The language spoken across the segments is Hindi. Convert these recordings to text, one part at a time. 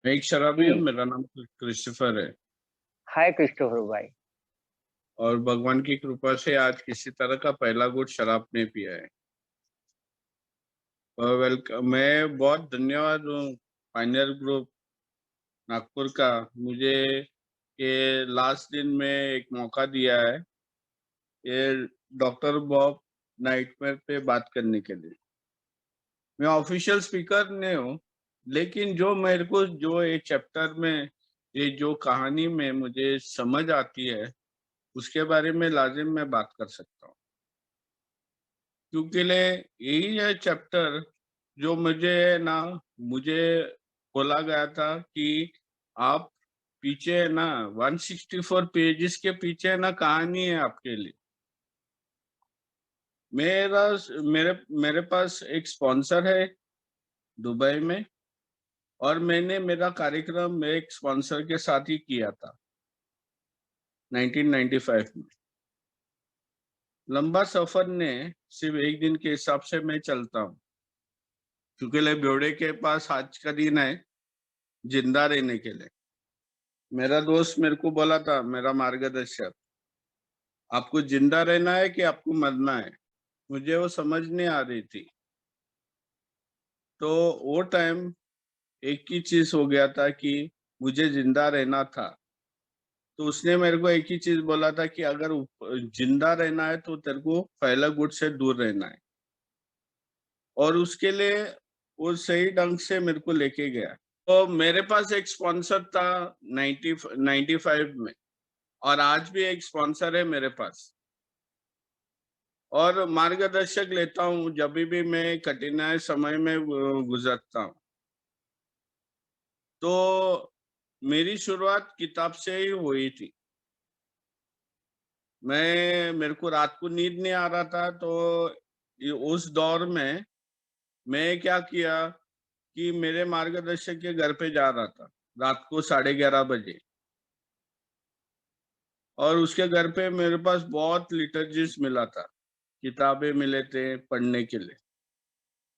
मैं एक शराबी हूँ। जी। मेरा नाम क्रिस्टोफर है। हाय क्रिस्टोफर भाई। और भगवान की कृपा से आज किसी तरह का पहला घूंट शराब नहीं पिया है। और वेलकम, मैं बहुत धन्यवाद हूँ पाइनियर ग्रुप नागपुर का, मुझे ये लास्ट दिन में एक मौका दिया है ये डॉक्टर बॉब नाइटमेयर पे बात करने के लिए। मैं ऑफिशियल स्पीकर नहीं हूँ, लेकिन जो मेरे को जो ये चैप्टर में ये जो कहानी में मुझे समझ आती है उसके बारे में लाजिम मैं बात कर सकता हूँ, क्योंकि ले यही है चैप्टर जो मुझे बोला गया था कि आप पीछे है ना 164 पेजेस के पीछे है ना कहानी है आपके लिए। मेरा मेरे मेरे पास एक स्पॉन्सर है दुबई में, और मैंने मेरा कार्यक्रम एक स्पॉन्सर के साथ ही किया था 1995 में। लंबा सफर ने सिर्फ एक दिन के हिसाब से मैं चलता हूँ, क्योंकि ले ब्योड़े के पास आज का दिन है जिंदा रहने के लिए। मेरा दोस्त मेरे को बोला था, मेरा मार्गदर्शक, आपको जिंदा रहना है कि आपको मरना है। मुझे वो समझ नहीं आ रही थी। तो वो टाइम एक ही चीज हो गया था कि मुझे जिंदा रहना था। तो उसने मेरे को एक ही चीज बोला था कि अगर जिंदा रहना है तो तेरे को फैला गुट से दूर रहना है। और उसके लिए वो सही ढंग से मेरे को लेके गया। तो मेरे पास एक स्पॉन्सर था 95 में, और आज भी एक स्पॉन्सर है मेरे पास। और मार्गदर्शक लेता हूँ जब भी मैं कठिनाई समय में गुजरता हूँ। तो मेरी शुरुआत किताब से ही हुई थी। मेरे को रात को नींद नहीं आ रहा था, तो उस दौर में मैं क्या किया कि मेरे मार्गदर्शक के घर पे जा रहा था रात को 11:30 बजे। और उसके घर पे मेरे पास बहुत लिटरेचर्स मिला था, किताबें मिले थे पढ़ने के लिए।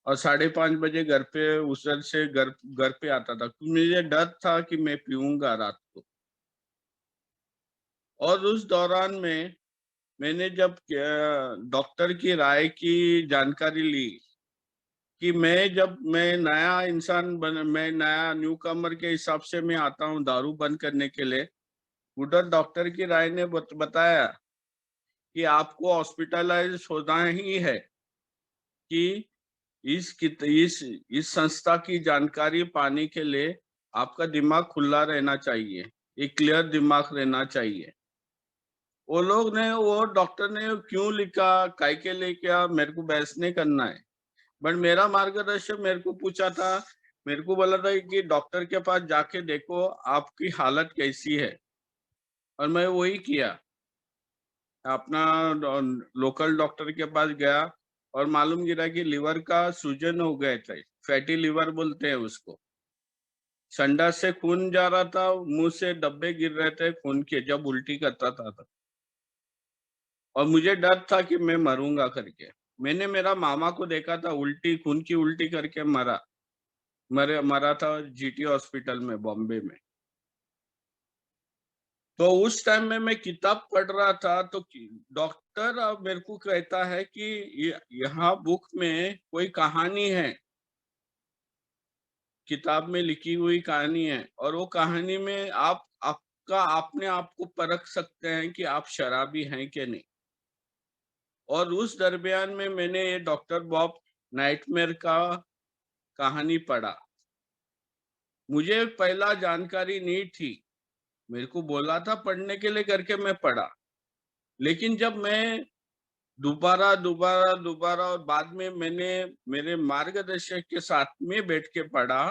और 5:30 बजे घर पे उधर से घर घर पे आता था, क्योंकि मुझे डर था कि मैं पीऊंगा रात को। और उस दौरान में मैंने जब डॉक्टर की राय की जानकारी ली कि मैं नया इंसान मैं नया न्यू कमर के हिसाब से मैं आता हूँ दारू बंद करने के लिए। उधर डॉक्टर की राय ने बताया कि आपको हॉस्पिटलाइज होना ही है, कि इस संस्था की जानकारी पाने के लिए आपका दिमाग खुला रहना चाहिए, एक क्लियर दिमाग रहना चाहिए। वो डॉक्टर ने क्यों लिखा, काय के लिए, क्या, मेरे को बहस नहीं करना है। बट मेरा मार्गदर्शक मेरे को पूछा था, मेरे को बोला था कि डॉक्टर के पास जाके देखो आपकी हालत कैसी है। और मैं वही किया, अपना लोकल डॉक्टर के पास गया। और मालूम गिरा कि लिवर का सूजन हो गए थे, फैटी लिवर बोलते हैं उसको। संडास से खून जा रहा था, मुंह से डब्बे गिर रहे थे खून के जब उल्टी करता था तो। और मुझे डर था कि मैं मरूंगा करके। मैंने मेरा मामा को देखा था उल्टी, खून की उल्टी करके मरा था जीटी हॉस्पिटल में बॉम्बे में। तो उस टाइम में मैं किताब पढ़ रहा था, तो डॉक्टर अब मेरे को कहता है कि यहाँ बुक में कोई कहानी है, किताब में लिखी हुई कहानी है, और वो कहानी में आपका अपने आप को परख सकते हैं कि आप शराबी हैं कि नहीं। और उस दरमियान में मैंने ये डॉक्टर बॉब नाइटमेयर का कहानी पढ़ा। मुझे पहला जानकारी नहीं थी, मेरे को बोला था पढ़ने के लिए करके मैं पढ़ा। लेकिन जब मैं दोबारा दोबारा दोबारा और बाद में मैंने मेरे मार्गदर्शक के साथ में बैठ के पढ़ा,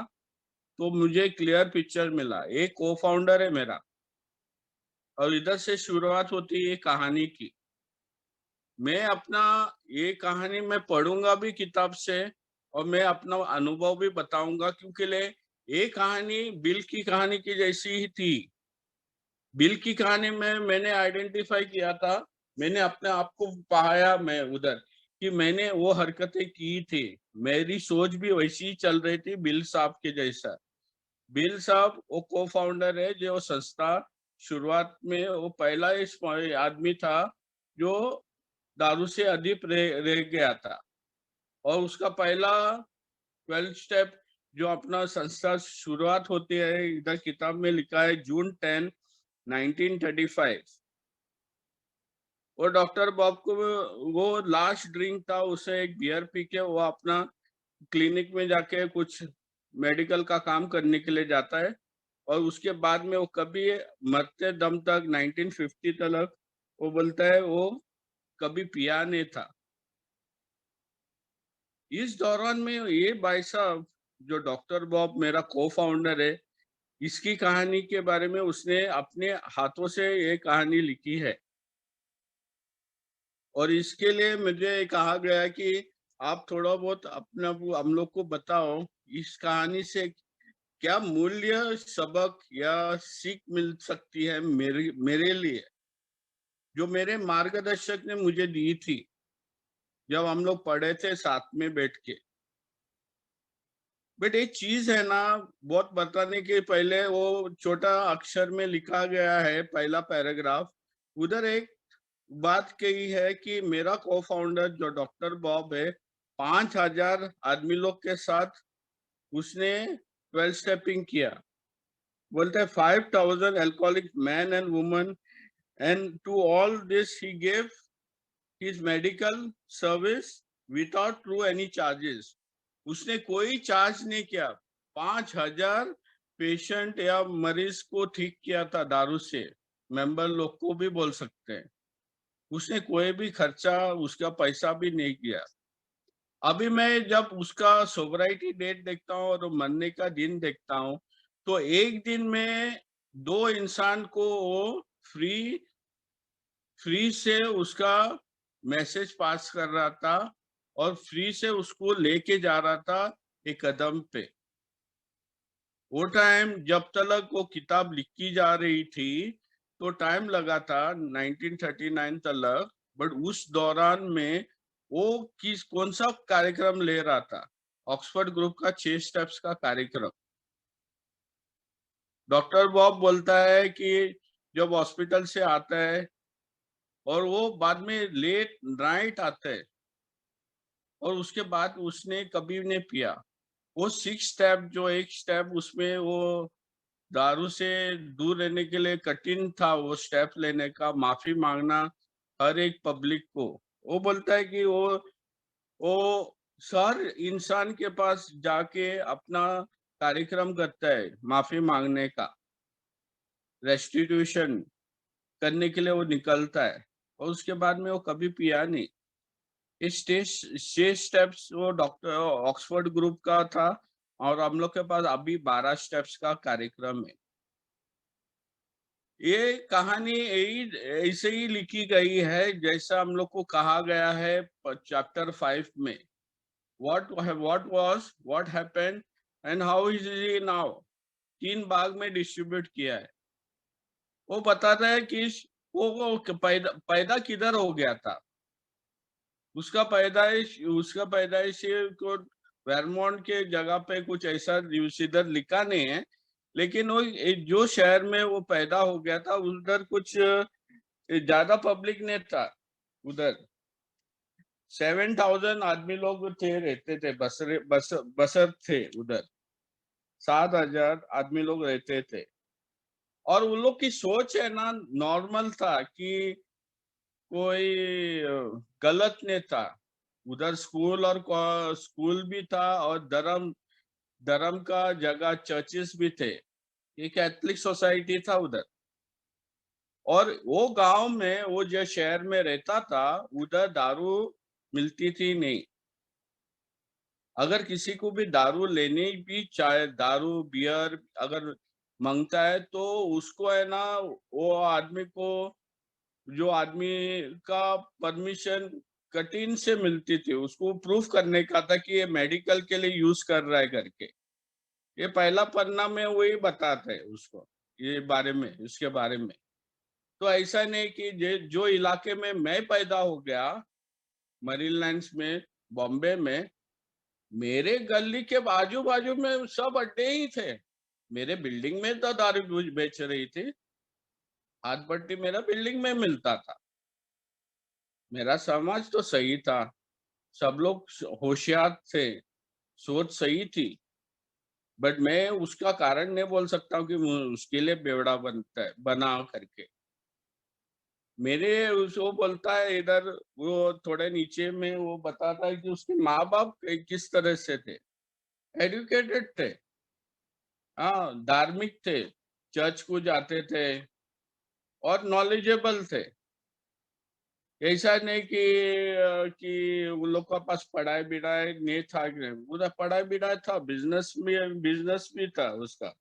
तो मुझे क्लियर पिक्चर मिला। एक को फाउंडर है मेरा, और इधर से शुरुआत होती है कहानी की। मैं अपना ये कहानी मैं पढ़ूंगा भी किताब से, और मैं अपना अनुभव भी बताऊंगा, क्योंकि ये कहानी बिल की कहानी की जैसी ही थी। बिल की कहानी में मैंने आइडेंटिफाई किया था, मैंने अपने आप को पाया मैं उधर, कि मैंने वो हरकतें की थी। मेरी सोच भी वैसी ही चल रही थी बिल साहब के जैसा। बिल साहब वो को फाउंडर है, जो संस्था शुरुआत में वो पहला इस आदमी था जो दारू से अधिक रह गया था, और उसका पहला 12 स्टेप जो अपना संस्था शुरुआत होती है, इधर किताब में लिखा है जून 10 1935। वो डॉक्टर बॉब को वो लास्ट ड्रिंक था, उसे एक बियर पी के वो अपना क्लिनिक में जाके कुछ मेडिकल का काम करने के लिए जाता है, और उसके बाद में वो कभी मरते दम तक 1950 तक वो बोलता है वो कभी पिया नहीं था। इस दौरान में ये भाई साहब जो डॉक्टर बॉब मेरा को फाउंडर है, इसकी कहानी के बारे में उसने अपने हाथों से ये कहानी लिखी है, और इसके लिए मुझे कहा गया कि आप थोड़ा बहुत अपना हम लोग को बताओ, इस कहानी से क्या मूल्य सबक या सीख मिल सकती है मेरे लिए, जो मेरे मार्गदर्शक ने मुझे दी थी जब हम लोग पढ़े थे साथ में बैठ के। बट एक चीज है ना, बहुत बताने के पहले वो छोटा अक्षर में लिखा गया है पहला पैराग्राफ, उधर एक बात कही है कि मेरा को फाउंडर जो डॉक्टर बॉब है, 5,000 आदमी लोग के साथ उसने 12 स्टेपिंग किया। बोलते हैं 5,000 alcoholic man and woman, and to all this he gave his medical service without through any charges. उसने कोई चार्ज नहीं किया। 5,000 पेशेंट या मरीज को ठीक किया था दारू से, मेंबर लोग को भी बोल सकते हैं। उसने कोई भी खर्चा उसका पैसा भी नहीं किया। अभी मैं जब उसका सोबराइटी डेट देखता हूँ और मरने का दिन देखता हूँ, तो एक दिन में 2 इंसान को वो फ्री फ्री से उसका मैसेज पास कर रहा था, और फ्री से उसको लेके जा रहा था एक कदम पे। वो टाइम जब तक वो किताब लिखी जा रही थी, तो टाइम लगा था 1939 तक। बट उस दौरान में वो कौन सा कार्यक्रम ले रहा था? ऑक्सफोर्ड ग्रुप का 6 स्टेप्स का कार्यक्रम। डॉक्टर बॉब बोलता है कि जब हॉस्पिटल से आता है और वो बाद में लेट नाइट आता है, और उसके बाद उसने कभी नहीं पिया। वो 6 स्टेप जो एक स्टेप उसमें वो दारू से दूर रहने के लिए कठिन था, वो स्टेप लेने का, माफी मांगना हर एक पब्लिक को। वो बोलता है कि वो हर इंसान के पास जाके अपना कार्यक्रम करता है माफी मांगने का, रेस्टिट्यूशन करने के लिए वो निकलता है, और उसके बाद में वो कभी पिया नहीं। इस छह स्टेप्स वो डॉक्टर ऑक्सफोर्ड ग्रुप का था, और हम लोग के पास अभी 12 स्टेप्स का कार्यक्रम है। ये कहानी यही ऐसे ही लिखी गई है जैसा हम लोग को कहा गया है चैप्टर 5 में। What was, what happened, and how is he now. 3 भाग में डिस्ट्रीब्यूट किया है। वो बताता है कि वो पैदा किधर हो गया था। उसका पैदाइश को वेरमोंट के जगह पे कुछ ऐसा इधर लिखा नहीं है, लेकिन वो जो शहर में वो पैदा हो गया था उधर कुछ ज्यादा पब्लिक ने था। उधर 7,000 आदमी लोग थे, रहते थे, बसर थे उधर। 7,000 आदमी लोग रहते थे, और उन लोग की सोच है ना, नॉर्मल था कि कोई गलत नहीं था। उधर स्कूल भी था, और धर्म धर्म का जगह चर्चेस भी थे। ये कैथलिक सोसाइटी था उधर। और वो गांव में, वो जो शहर में रहता था, उधर दारू मिलती थी नहीं। अगर किसी को भी दारू लेनी भी चाहे, दारू बियर अगर मांगता है, तो उसको है ना, वो आदमी को, जो आदमी का परमिशन कठिन से मिलती थी, उसको प्रूफ करने का था कि ये मेडिकल के लिए यूज कर रहा है करके। ये पहला पन्ना में वही बताते हैं उसको, ये बारे में, इसके बारे में। तो ऐसा नहीं कि जो इलाके में मैं पैदा हो गया, मरीलैंड में, बॉम्बे में, मेरे गली के बाजू बाजू में सब अड्डे ही थे। मेरे बिल्डिंग में तो दारू बेच रही थी, हाथ पट्टी मेरा बिल्डिंग में मिलता था। मेरा समाज तो सही था, सब लोग होशियार थे, सोच सही थी। बट मैं उसका कारण नहीं बोल सकता हूँ कि उसके लिए बेवड़ा बनता है बना करके। मेरे वो बोलता है इधर, वो थोड़े नीचे में वो बताता है कि उसके माँ बाप किस तरह से थे, एडुकेटेड थे, हाँ धार्मिक थे, चर्च को जाते थे और नॉलेजेबल थे। ऐसा नहीं कि उन लोग के पास पढ़ाई बिढ़ाई नहीं था, कि नहीं उधर पढ़ाई बिढ़ाई था, बिजनेस भी था उसका।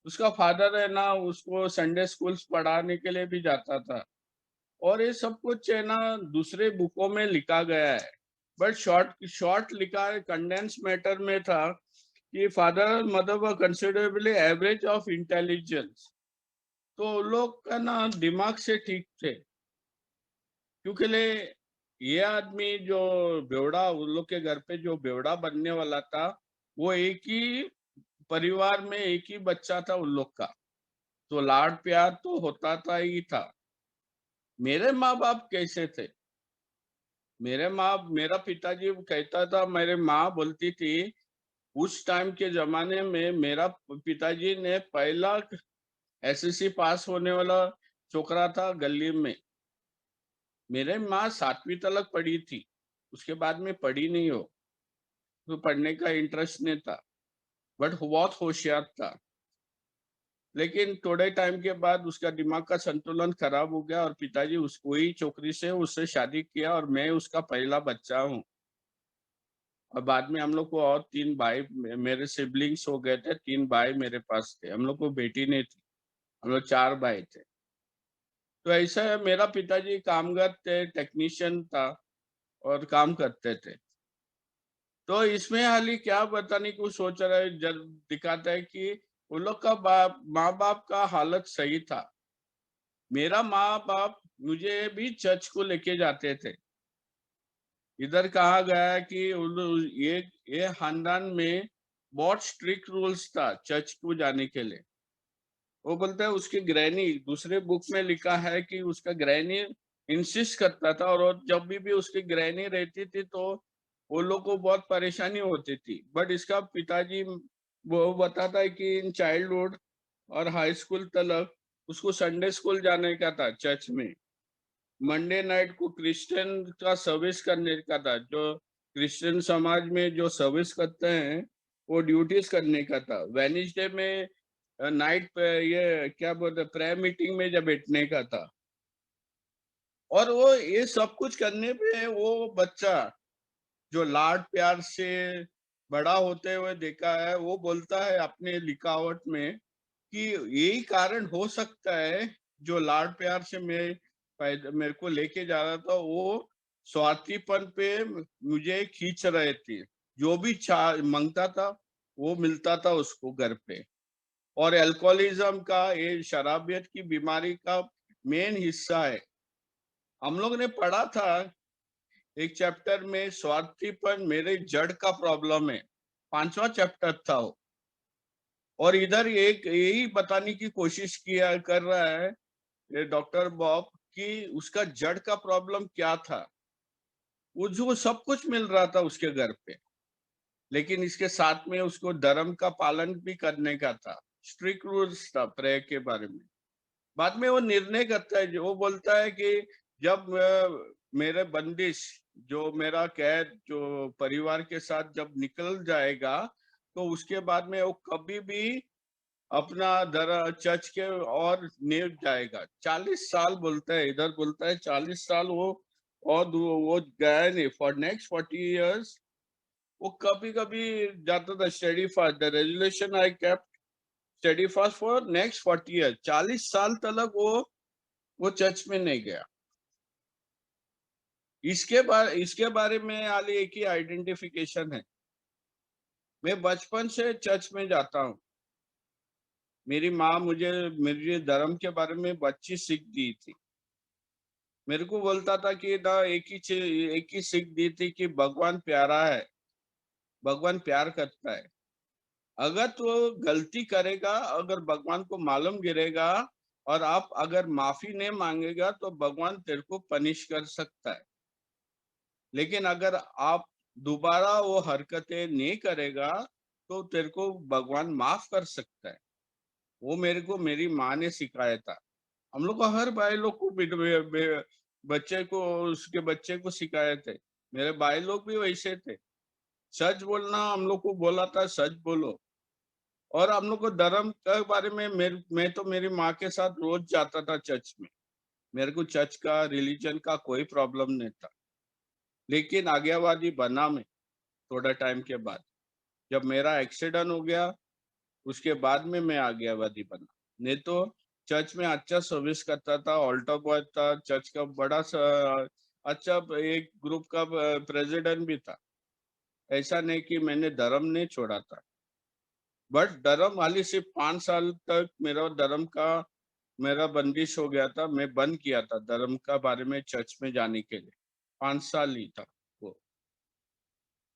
उसका फादर है ना, उसको संडे स्कूल्स पढ़ाने के लिए भी जाता था। और ये सब कुछ है ना दूसरे बुकों में लिखा गया है, बट शॉर्ट शॉर्ट लिखा है, कंडेंस मैटर में था कि father mother were considerably average of intelligence. तो उन लोग का ना दिमाग से ठीक थे, क्योंकि ये आदमी जो बेवड़ा, उन लोग के घर पे जो बेवड़ा बनने वाला था, वो एक ही परिवार में एक ही बच्चा था उन लोग का, तो लाड प्यार तो होता था ही था। मेरे माँ बाप कैसे थे? मेरा पिताजी कहता था, मेरे माँ बोलती थी, उस टाइम के जमाने में मेरा पिताजी ने पहला एसएससी पास होने वाला छोकरा था गली में। मेरे माँ 7वीं तक पढ़ी थी, उसके बाद में पढ़ी नहीं हो, तो पढ़ने का इंटरेस्ट नहीं था, बट बहुत होशियार था। लेकिन थोड़े टाइम के बाद उसका दिमाग का संतुलन खराब हो गया और पिताजी उस वही छोकरी से उससे शादी किया और मैं उसका पहला बच्चा हूँ। और बाद में हम लोग को और 3 भाई, मेरे सिबलिंग्स हो गए थे, 3 भाई मेरे पास थे। हम लोग को बेटी नहीं थी, हम लोग 4 भाई थे। तो ऐसा है, मेरा पिताजी कामगार थे, टेक्नीशियन था और काम करते थे। तो इसमें हाली क्या बताने को सोच रहा है, जब दिखाता है कि उन लोग का माँ बाप का हालत सही था। मेरा माँ बाप मुझे भी चर्च को लेके जाते थे। इधर कहा गया है कि ये खानदान में बहुत स्ट्रिक्ट रूल्स था चर्च को जाने के लिए। वो बोलता है उसकी ग्रैनी, दूसरे बुक में लिखा है कि उसका ग्रैनी इंसिस्ट करता था, और जब भी उसकी ग्रैनी रहती थी तो वो लोग को बहुत परेशानी होती थी। बट इसका पिताजी वो बताता है कि इन चाइल्डहुड और हाई स्कूल तक उसको संडे स्कूल जाने का था चर्च में। मंडे नाइट को क्रिश्चियन का सर्विस करने का था, जो क्रिश्चियन समाज में जो सर्विस करते हैं वो ड्यूटीज करने का था। वेडनेसडे में नाइट पे ये क्या बोलते प्रेयर मीटिंग में जब बैठने का था। और वो ये सब कुछ करने पे वो बच्चा जो लाड प्यार से बड़ा होते हुए देखा है, वो बोलता है अपने लिखावट में कि यही कारण हो सकता है, जो लाड प्यार से मेरे को लेके जा रहा था, वो स्वार्थीपन पे मुझे खींच रहे थे। जो भी मांगता था वो मिलता था उसको घर पे। और अल्कोहलिज्म का, ये शराबियत की बीमारी का मेन हिस्सा है। हम लोग ने पढ़ा था एक चैप्टर में, स्वार्थीपन मेरे जड़ का प्रॉब्लम है, 5वां चैप्टर था वो। और इधर एक यही बताने की कोशिश किया कर रहा है ये डॉक्टर बॉब कि उसका जड़ का प्रॉब्लम क्या था। वो सब कुछ मिल रहा था उसके घर पे, लेकिन इसके साथ में उसको धर्म का पालन भी करने का था, स्ट्रिक्ट रूल्स था प्रेयर के बारे में। बाद में वो निर्णय करता है, जो वो बोलता है कि जब मेरे बंदिश, जो मेरा कैद जो परिवार के साथ जब निकल जाएगा, तो उसके बाद में वो कभी भी अपना दर चर्च के और नहीं जाएगा। 40 साल बोलता है, इधर बोलता है 40 साल वो गया नहीं। फॉर नेक्स्ट 40 years वो कभी कभी जाता था study fast, the resolution I kept study fast for next 40 years, 40 साल तक वो चर्च में नहीं गया। इसके बारे में आली एक ही आइडेंटिफिकेशन है। मैं बचपन से चर्च में जाता हूँ। मेरी माँ मुझे धर्म के बारे में अच्छी सीख दी थी। मेरे को बोलता था कि ना एक ही सीख दी थी कि भगवान प्यारा है, भगवान प्यार करता है। अगर तो गलती करेगा, अगर भगवान को मालूम गिरेगा और आप अगर माफी नहीं मांगेगा तो भगवान तेरे को पनिश कर सकता है। लेकिन अगर आप दोबारा वो हरकतें नहीं करेगा तो तेरे को भगवान माफ कर सकता है। वो मेरे को मेरी माँ ने सिखाया था। हम लोग को हर भाई लोग को बच्चे को उसके बच्चे को सिखाए थे। मेरे भाई लोग भी वैसे थे। सच बोलना हम लोग को बोला था, सच बोलो। और हम लोग को धर्म के बारे में मैं तो मेरी माँ के साथ रोज जाता था चर्च में। मेरे को चर्च का रिलीजन का कोई प्रॉब्लम नहीं था। लेकिन आज्ञावादी बना मैं थोड़ा टाइम के बाद। जब मेरा एक्सीडेंट हो गया उसके बाद में मैं आज्ञावादी बना। नहीं तो चर्च में अच्छा सर्विस करता था, ऑल्टर बॉय था, चर्च का बड़ा अच्छा एक ग्रुप का प्रेसिडेंट भी था। ऐसा नहीं कि मैंने धर्म नहीं छोड़ा था। बट धर्म वाली सिर्फ 5 साल तक मेरा धर्म का मेरा बंदिश हो गया था। मैं बंद किया था धर्म का बारे में चर्च में जाने के लिए। 5 साल ही था वो।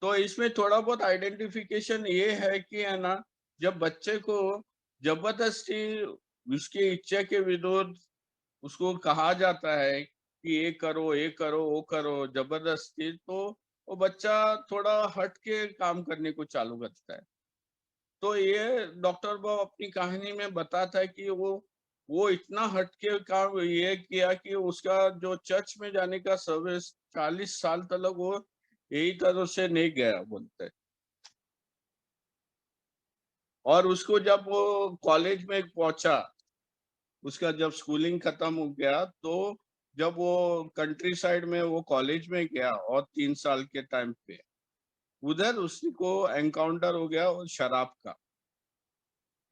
तो इसमें थोड़ा बहुत आइडेंटिफिकेशन ये है कि है ना, जब बच्चे को जबरदस्ती उसकी इच्छा के विरुद्ध उसको कहा जाता है कि ये करो वो करो जबरदस्ती, तो वो बच्चा थोड़ा हट के काम करने को चालू करता है। तो ये डॉक्टर बाब अपनी कहानी में बताता है कि वो इतना हट के काम ये किया कि उसका जो चर्च में जाने का सर्विस 40 साल तक वो यही तरह से नहीं गया बोलते। और उसको जब वो कॉलेज में पहुंचा, उसका जब स्कूलिंग खत्म हो गया, तो जब वो कंट्री साइड में वो कॉलेज में गया और 3 साल के टाइम पे उधर उसको एनकाउंटर हो गया और शराब का।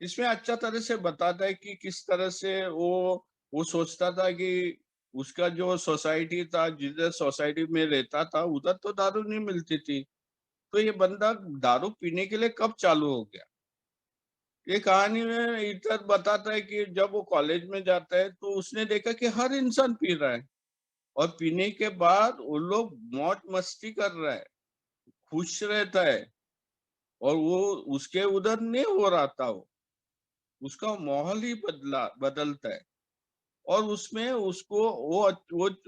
इसमें अच्छा तरह से बताता है कि किस तरह से वो सोचता था कि उसका जो सोसाइटी था, जिधर सोसाइटी में रहता था उधर तो दारू नहीं मिलती थी। तो ये बंदा दारू पीने के लिए कब चालू हो गया। ये कहानी में इधर बताता है कि जब वो कॉलेज में जाता है तो उसने देखा कि हर इंसान पी रहा है और पीने के बाद वो लोग मौज मस्ती कर रहा है, खुश रहता है। और वो उसके उधर नहीं हो रहा था उसका माहौल ही बदलता है। और उसमें उसको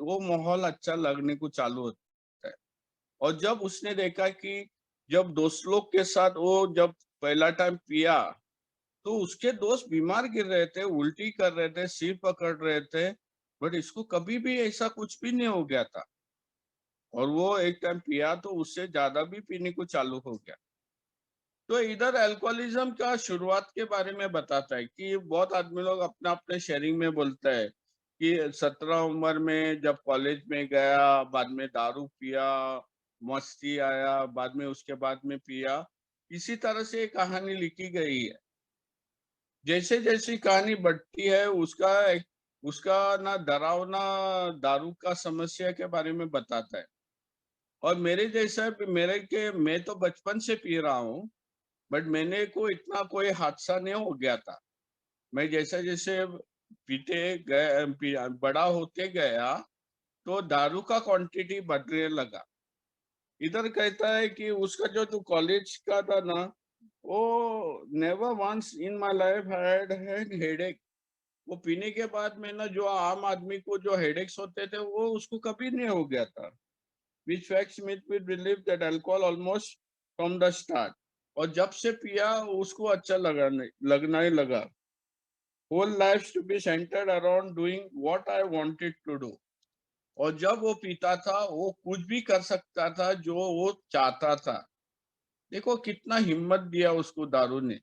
वो माहौल अच्छा लगने को चालू होता है। और जब उसने देखा कि जब दोस्त लोग के साथ वो जब पहला टाइम पिया तो उसके दोस्त बीमार गिर रहे थे, उल्टी कर रहे थे, सिर पकड़ रहे थे, बट इसको कभी भी ऐसा कुछ भी नहीं हो गया था। और वो एक टाइम पिया तो उससे ज्यादा भी पीने को चालू हो गया। तो इधर अल्कोहलिज्म का शुरुआत के बारे में बताता है कि बहुत आदमी लोग अपना अपने शेयरिंग में बोलता है कि 17 उम्र में जब कॉलेज में गया, बाद में दारू पिया, मस्ती आया, बाद में उसके बाद में पिया। इसी तरह से ये कहानी लिखी गई है। जैसे जैसी कहानी बढ़ती है उसका ना डरावना दारू का समस्या के बारे में बताता है। और मेरे जैसा मैं तो बचपन से पी रहा हूँ, बट मैंने को इतना कोई हादसा नहीं हो गया था। मैं जैसे जैसे बड़ा होते गया तो दारू का क्वांटिटी बढ़ने लगा। इधर कहता है कि उसका जो कॉलेज का था ना, वो never once in my life had headache. वो पीने के बाद में ना जो आम आदमी को जो हेडेक्स होते थे वो उसको कभी नहीं हो गया था। which facts make me believe that alcohol almost from the start। और जब से पिया उसको अच्छा लगना ही लगा। whole life to be centered around doing what I wanted to do। और जब वो पीता था वो कुछ भी कर सकता था जो वो चाहता था। देखो कितना हिम्मत दिया उसको दारू ने,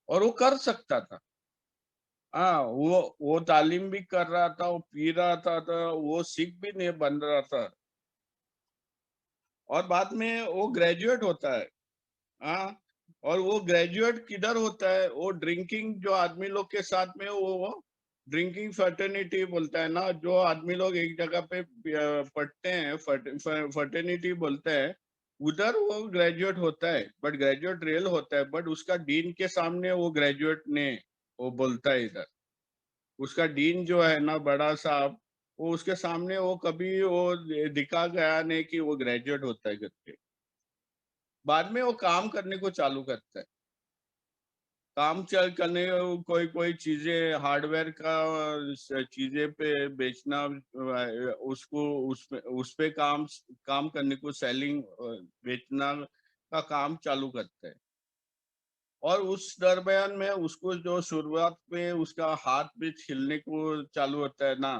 और वो कर सकता था। हाँ, वो तालीम भी कर रहा था, वो पी रहा था, वो सिख भी नहीं बन रहा था। और बाद में वो ग्रेजुएट होता है। हाँ, और वो ग्रेजुएट किधर होता है, वो ड्रिंकिंग जो आदमी लोग के साथ में वो ड्रिंकिंग फर्टर्निटी बोलता है ना, जो आदमी लोग एक जगह पे पढ़ते हैं, फर्टर्निटी बोलते हैं। उधर वो ग्रेजुएट होता है, बट ग्रेजुएट रियल होता है, बट उसका डीन के सामने वो ग्रेजुएट ने वो बोलता है इधर। उसका डीन जो है ना बड़ा साहब, वो उसके सामने वो कभी वो दिखा गया नहीं कि वो ग्रेजुएट होता है करके। बाद में वो काम करने को चालू करता है। काम चल करने कोई कोई चीजें हार्डवेयर का चीजें पे बेचना, उसको उस पे काम काम करने को सेलिंग बेचना का काम चालू करते हैं। और उस दरमियान में उसको जो शुरुआत में उसका हाथ भी छिलने को चालू होता है ना,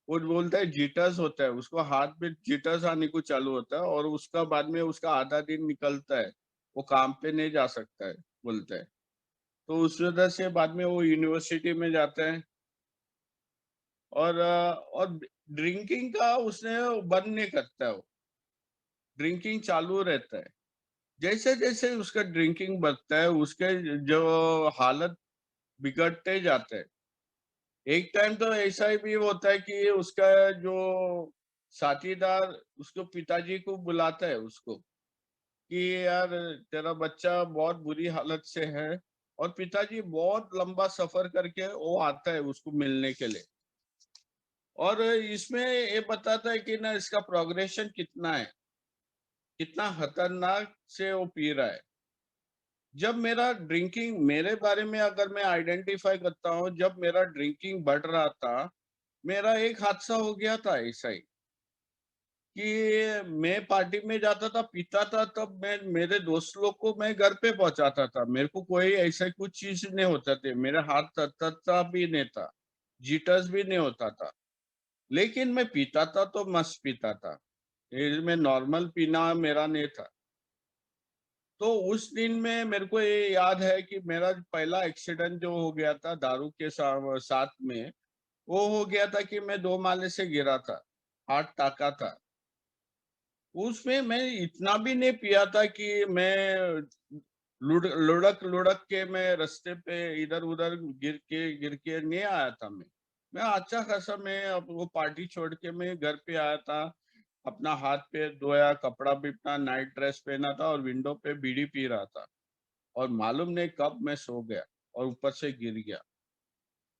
वो बोलता है जिटर्स होता है, उसको हाथ में जिटर्स आने को चालू होता है और उसका बाद में उसका आधा दिन निकलता है, वो काम पे नहीं जा सकता है बोलता है। तो उस वजह से बाद में वो यूनिवर्सिटी में जाता है और ड्रिंकिंग का उसने बंद नहीं करता है वो, ड्रिंकिंग चालू रहता है। जैसे-जैसे उसका ड्रिंकिंग बढ़ता है, उसके जो हालत बिगड़ते जाते हैं। एक टाइम तो ऐसा ही भी होता है कि उसका जो साथीदार उसको पिताजी को बुलाता है उसको कि यार तेरा बच्चा बहुत बुरी हालत से है, और पिताजी बहुत लंबा सफर करके वो आता है उसको मिलने के लिए। और इसमें ये बताता है कि ना इसका प्रोग्रेशन कितना है, कितना खतरनाक से वो पी रहा है। जब मेरा ड्रिंकिंग मेरे बारे में अगर मैं आइडेंटिफाई करता हूँ, जब मेरा ड्रिंकिंग बढ़ रहा था, मेरा एक हादसा हो गया था ऐसा ही कि मैं पार्टी में जाता था, पीता था, तब मैं मेरे दोस्त लोग को मैं घर पे पहुंचाता था। मेरे को कोई ऐसा कुछ चीज नहीं होता थे, मेरे हाथ थरथरता भी नहीं था, जिटर्स भी नहीं होता था। लेकिन मैं पीता था तो मस्त पीता था, ये में नॉर्मल पीना मेरा नहीं था। तो उस दिन में मेरे को ये याद है कि मेरा पहला एक्सीडेंट जो हो गया था दारू के साथ में, वो हो गया था कि मैं 2 माले से गिरा था, हाथ टाका था। उसमें मैं इतना भी नहीं पिया था कि मैं लुढ़क-लुढ़क के मैं रास्ते पे इधर-उधर गिर के नहीं आया था मैं। मैं अच्छा खासा मैं अब वो पार्टी छोड़ के मैं घर पे आया था, अपना हाथ-पैर धोया, कपड़ा भी अपना नाइट ड्रेस पहना था और विंडो पे बीड़ी पी रहा था। और मालूम नहीं कब मैं सो गया और ऊपर से गिर गया।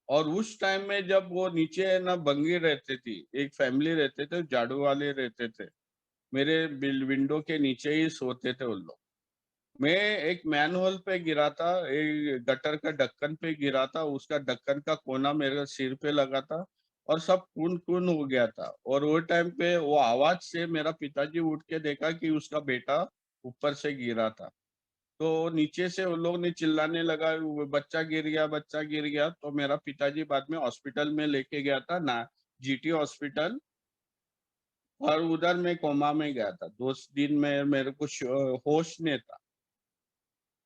और उस टाइम में जब वो नीचे ना बंगी रहती थी, एक फैमिली रहते थे, झाड़ू वाले रहते थे। मेरे विंडो के नीचे ही सोते थे वो लोग। मैं एक मैनहोल पे गिरा था, एक गटर का ढक्कन पे गिरा था, उसका ढक्कन का कोना मेरे सिर पे लगा था और सब खून-खून हो गया था। और वो टाइम पे वो आवाज़ से मेरा पिताजी उठ के देखा कि उसका बेटा ऊपर से गिरा था। तो नीचे से उन लोगों ने चिल्लाने लगा, वो बच्चा गिर गया। तो मेरा पिताजी बाद में हॉस्पिटल में लेके गया था ना, जीटी हॉस्पिटल, और उधर मैं कोमा में गया था। 2 दिन में मेरे को होश नहीं था।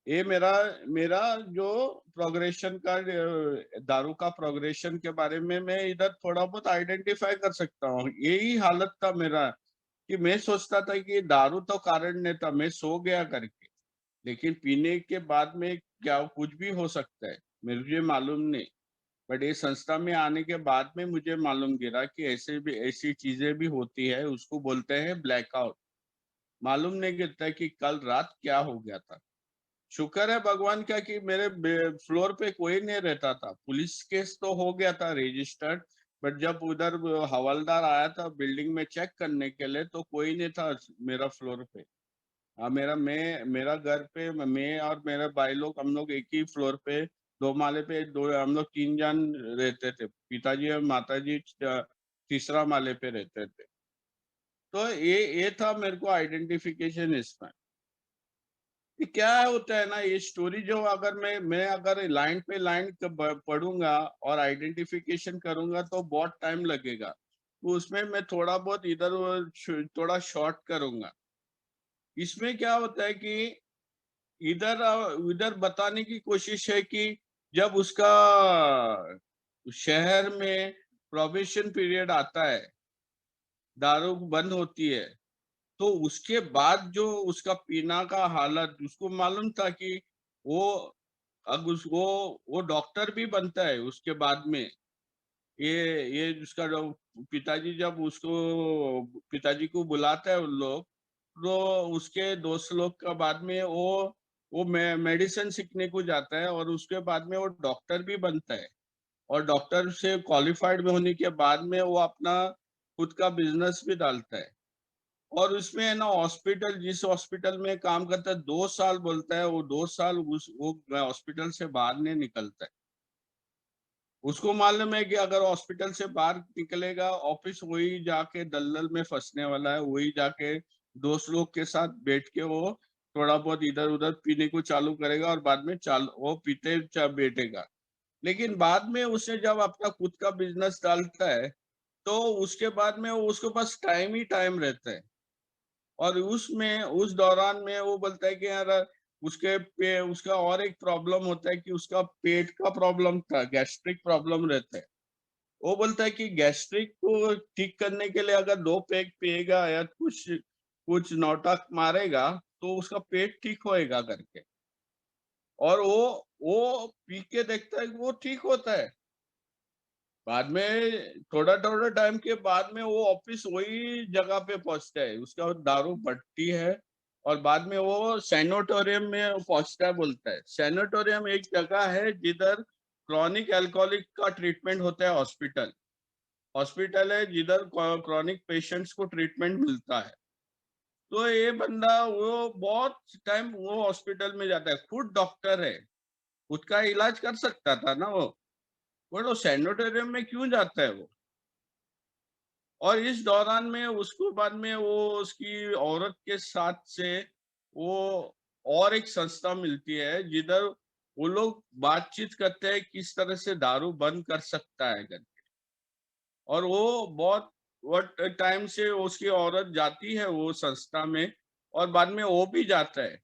ये मेरा मेरा जो प्रोग्रेशन का दारू का प्रोग्रेशन के बारे में मैं इधर थोड़ा बहुत आइडेंटिफ़ाई कर सकता हूँ। यही हालत था मेरा कि मैं सोचता था कि दारू तो कारण नहीं था, मैं सो गया करके। लेकिन पीने के बाद में क्या कुछ भी हो सकता है, मुझे मालूम नहीं। बट ये संस्था में आने के बाद में मुझे मालूम गिरा कि ऐसे भी ऐसी चीज़ें भी होती है, उसको बोलते हैं ब्लैकआउट। मालूम नहीं गिरता कि कल रात क्या हो गया था। शुक्र है भगवान का कि मेरे फ्लोर पे कोई नहीं रहता था। पुलिस केस तो हो गया था रजिस्टर्ड, बट जब उधर हवलदार आया था बिल्डिंग में चेक करने के लिए, तो कोई नहीं था मेरा फ्लोर पे। हाँ, मेरा घर पे मैं और मेरे भाई लोग, हम लोग एक ही फ्लोर पे 2 माले पे, 2 हम लोग 3 जन रहते थे। पिताजी और माताजी तीसरा माले पे रहते थे। तो ये था मेरे को आइडेंटिफिकेशन इसमें। ये क्या होता है ना, ये स्टोरी जो अगर मैं अगर लाइन पे लाइन पढ़ूंगा और आइडेंटिफिकेशन करूंगा तो बहुत टाइम लगेगा। तो उसमें मैं थोड़ा बहुत इधर थोड़ा शॉर्ट करूंगा। इसमें क्या होता है कि इधर बताने की कोशिश है कि जब उसका शहर में प्रोबेशन पीरियड आता है, दारू बंद होती है, तो उसके बाद जो उसका पीना का हालत, उसको मालूम था कि वो अब उसको वो डॉक्टर भी बनता है उसके बाद में। ये उसका जो पिताजी जब उसको पिताजी को बुलाता है उन लोग, तो उसके दोस्त लोग का बाद में वो मेडिसिन सीखने को जाता है और उसके बाद में वो डॉक्टर भी बनता है। और डॉक्टर से क्वालिफाइड में होने के बाद में वो अपना खुद का बिजनेस भी डालता है। और उसमें है ना हॉस्पिटल, जिस हॉस्पिटल में काम करता है 2 साल बोलता है, वो 2 साल वो हॉस्पिटल से बाहर नहीं निकलता है। उसको मालूम है कि अगर हॉस्पिटल से बाहर निकलेगा, ऑफिस वही जाके दलदल में फंसने वाला है, वही जाके दोस्त लोग के साथ बैठ के वो थोड़ा बहुत इधर उधर पीने को चालू करेगा और बाद में वो पीते बैठेगा। लेकिन बाद में उसे जब अपना खुद का बिजनेस डालता है, तो उसके बाद में वो उसके पास टाइम ही टाइम रहता है। और उस दौरान में वो बोलता है कि यार उसका और एक प्रॉब्लम होता है कि उसका पेट का प्रॉब्लम था, गैस्ट्रिक प्रॉब्लम रहता है। वो बोलता है कि गैस्ट्रिक को ठीक करने के लिए अगर 2 पैक पिएगा या कुछ कुछ नौटंक मारेगा, तो उसका पेट ठीक होएगा करके। और वो पी के देखता है कि वो ठीक होता है। बाद में थोड़ा-थोड़ा टाइम के बाद में वो वापिस वही जगह पे पहुँचता है, उसका दारू बढ़ती है और बाद में वो सैनाटोरियम में पहुँचता है बोलता है। सैनाटोरियम एक जगह है जिधर क्रॉनिक अल्कोहलिक का ट्रीटमेंट होता है हॉस्पिटल। हॉस्पिटल है जिधर क्रॉनिक पेशेंट्स को ट्रीटमेंट मिलता है। तो ये बंदा वो बहुत टाइम वो हॉस्पिटल में जाता है, खुद डॉक्टर है, खुद का इलाज कर सकता था ना वो। बट वो सैनाटोरियम में क्यों जाता है वो? और इस दौरान में उसको बाद में वो उसकी औरत के साथ से वो और एक संस्था मिलती है जिधर वो लोग बातचीत करते हैं किस तरह से दारू बंद कर सकता है करके। और वो बहुत वट टाइम से उसकी औरत जाती है वो संस्था में और बाद में वो भी जाता है।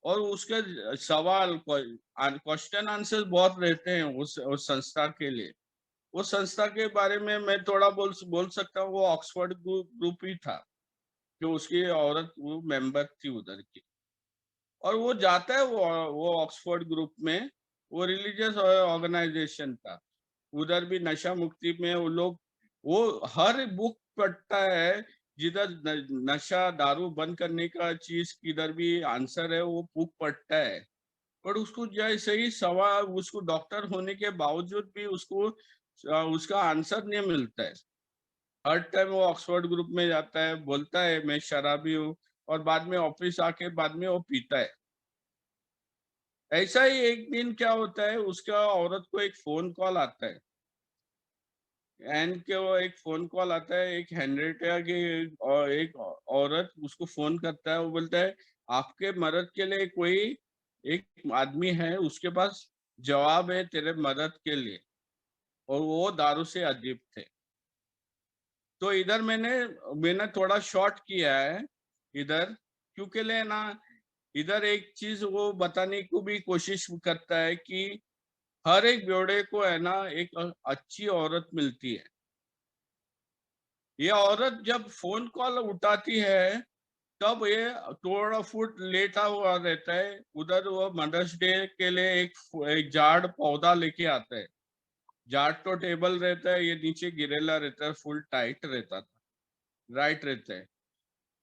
और उसके सवाल क्वेश्चन आंसर बहुत रहते हैं उस संस्था के लिए। उस संस्था के बारे में मैं थोड़ा बोल सकता हूँ, वो ऑक्सफोर्ड ग्रुप ही था, जो उसकी औरत वो मेंबर थी उधर की। और वो जाता है वो ऑक्सफोर्ड ग्रुप में, वो रिलीजियस ऑर्गेनाइजेशन था। उधर भी नशा मुक्ति में वो हर बुक पढ़ता है, जिधर नशा दारू बंद करने का चीज़ किधर भी आंसर है, वो बुक पढ़ता है। पर उसको जैसे ही सवाल उसको डॉक्टर होने के बावजूद भी उसका आंसर नहीं मिलता है। हर टाइम वो ऑक्सफोर्ड ग्रुप में जाता है, बोलता है मैं शराबी हूँ और बाद में ऑफिस आके बाद में वो पीता है। ऐसा ही एक दिन क्या होता है, उसका औरत को एक फ़ोन कॉल आता है। वो एक फ़ोन कॉल आता है, एक हेनरिएटा की एक औरत उसको फ़ोन करता है, वो बोलता है आपके मदद के लिए कोई एक आदमी है, उसके पास जवाब है तेरे मदद के लिए। और वो दारू से अदीप थे। तो इधर मैंने मैंने थोड़ा शॉर्ट किया है इधर, क्योंकि ले ना इधर एक चीज़ वो बताने को भी कोशिश करता है कि हर एक जोड़े को है ना एक अच्छी औरत मिलती है। ये औरत जब फ़ोन कॉल उठाती है, तब ये थोड़ा फुट लेटा हुआ रहता है। उधर वो मदर्स डे के लिए एक झाड़ पौधा लेके आता है। झाड़ तो टेबल रहता है, ये नीचे गिरेला रहता है, फुल टाइट रहता था, राइट रहता है।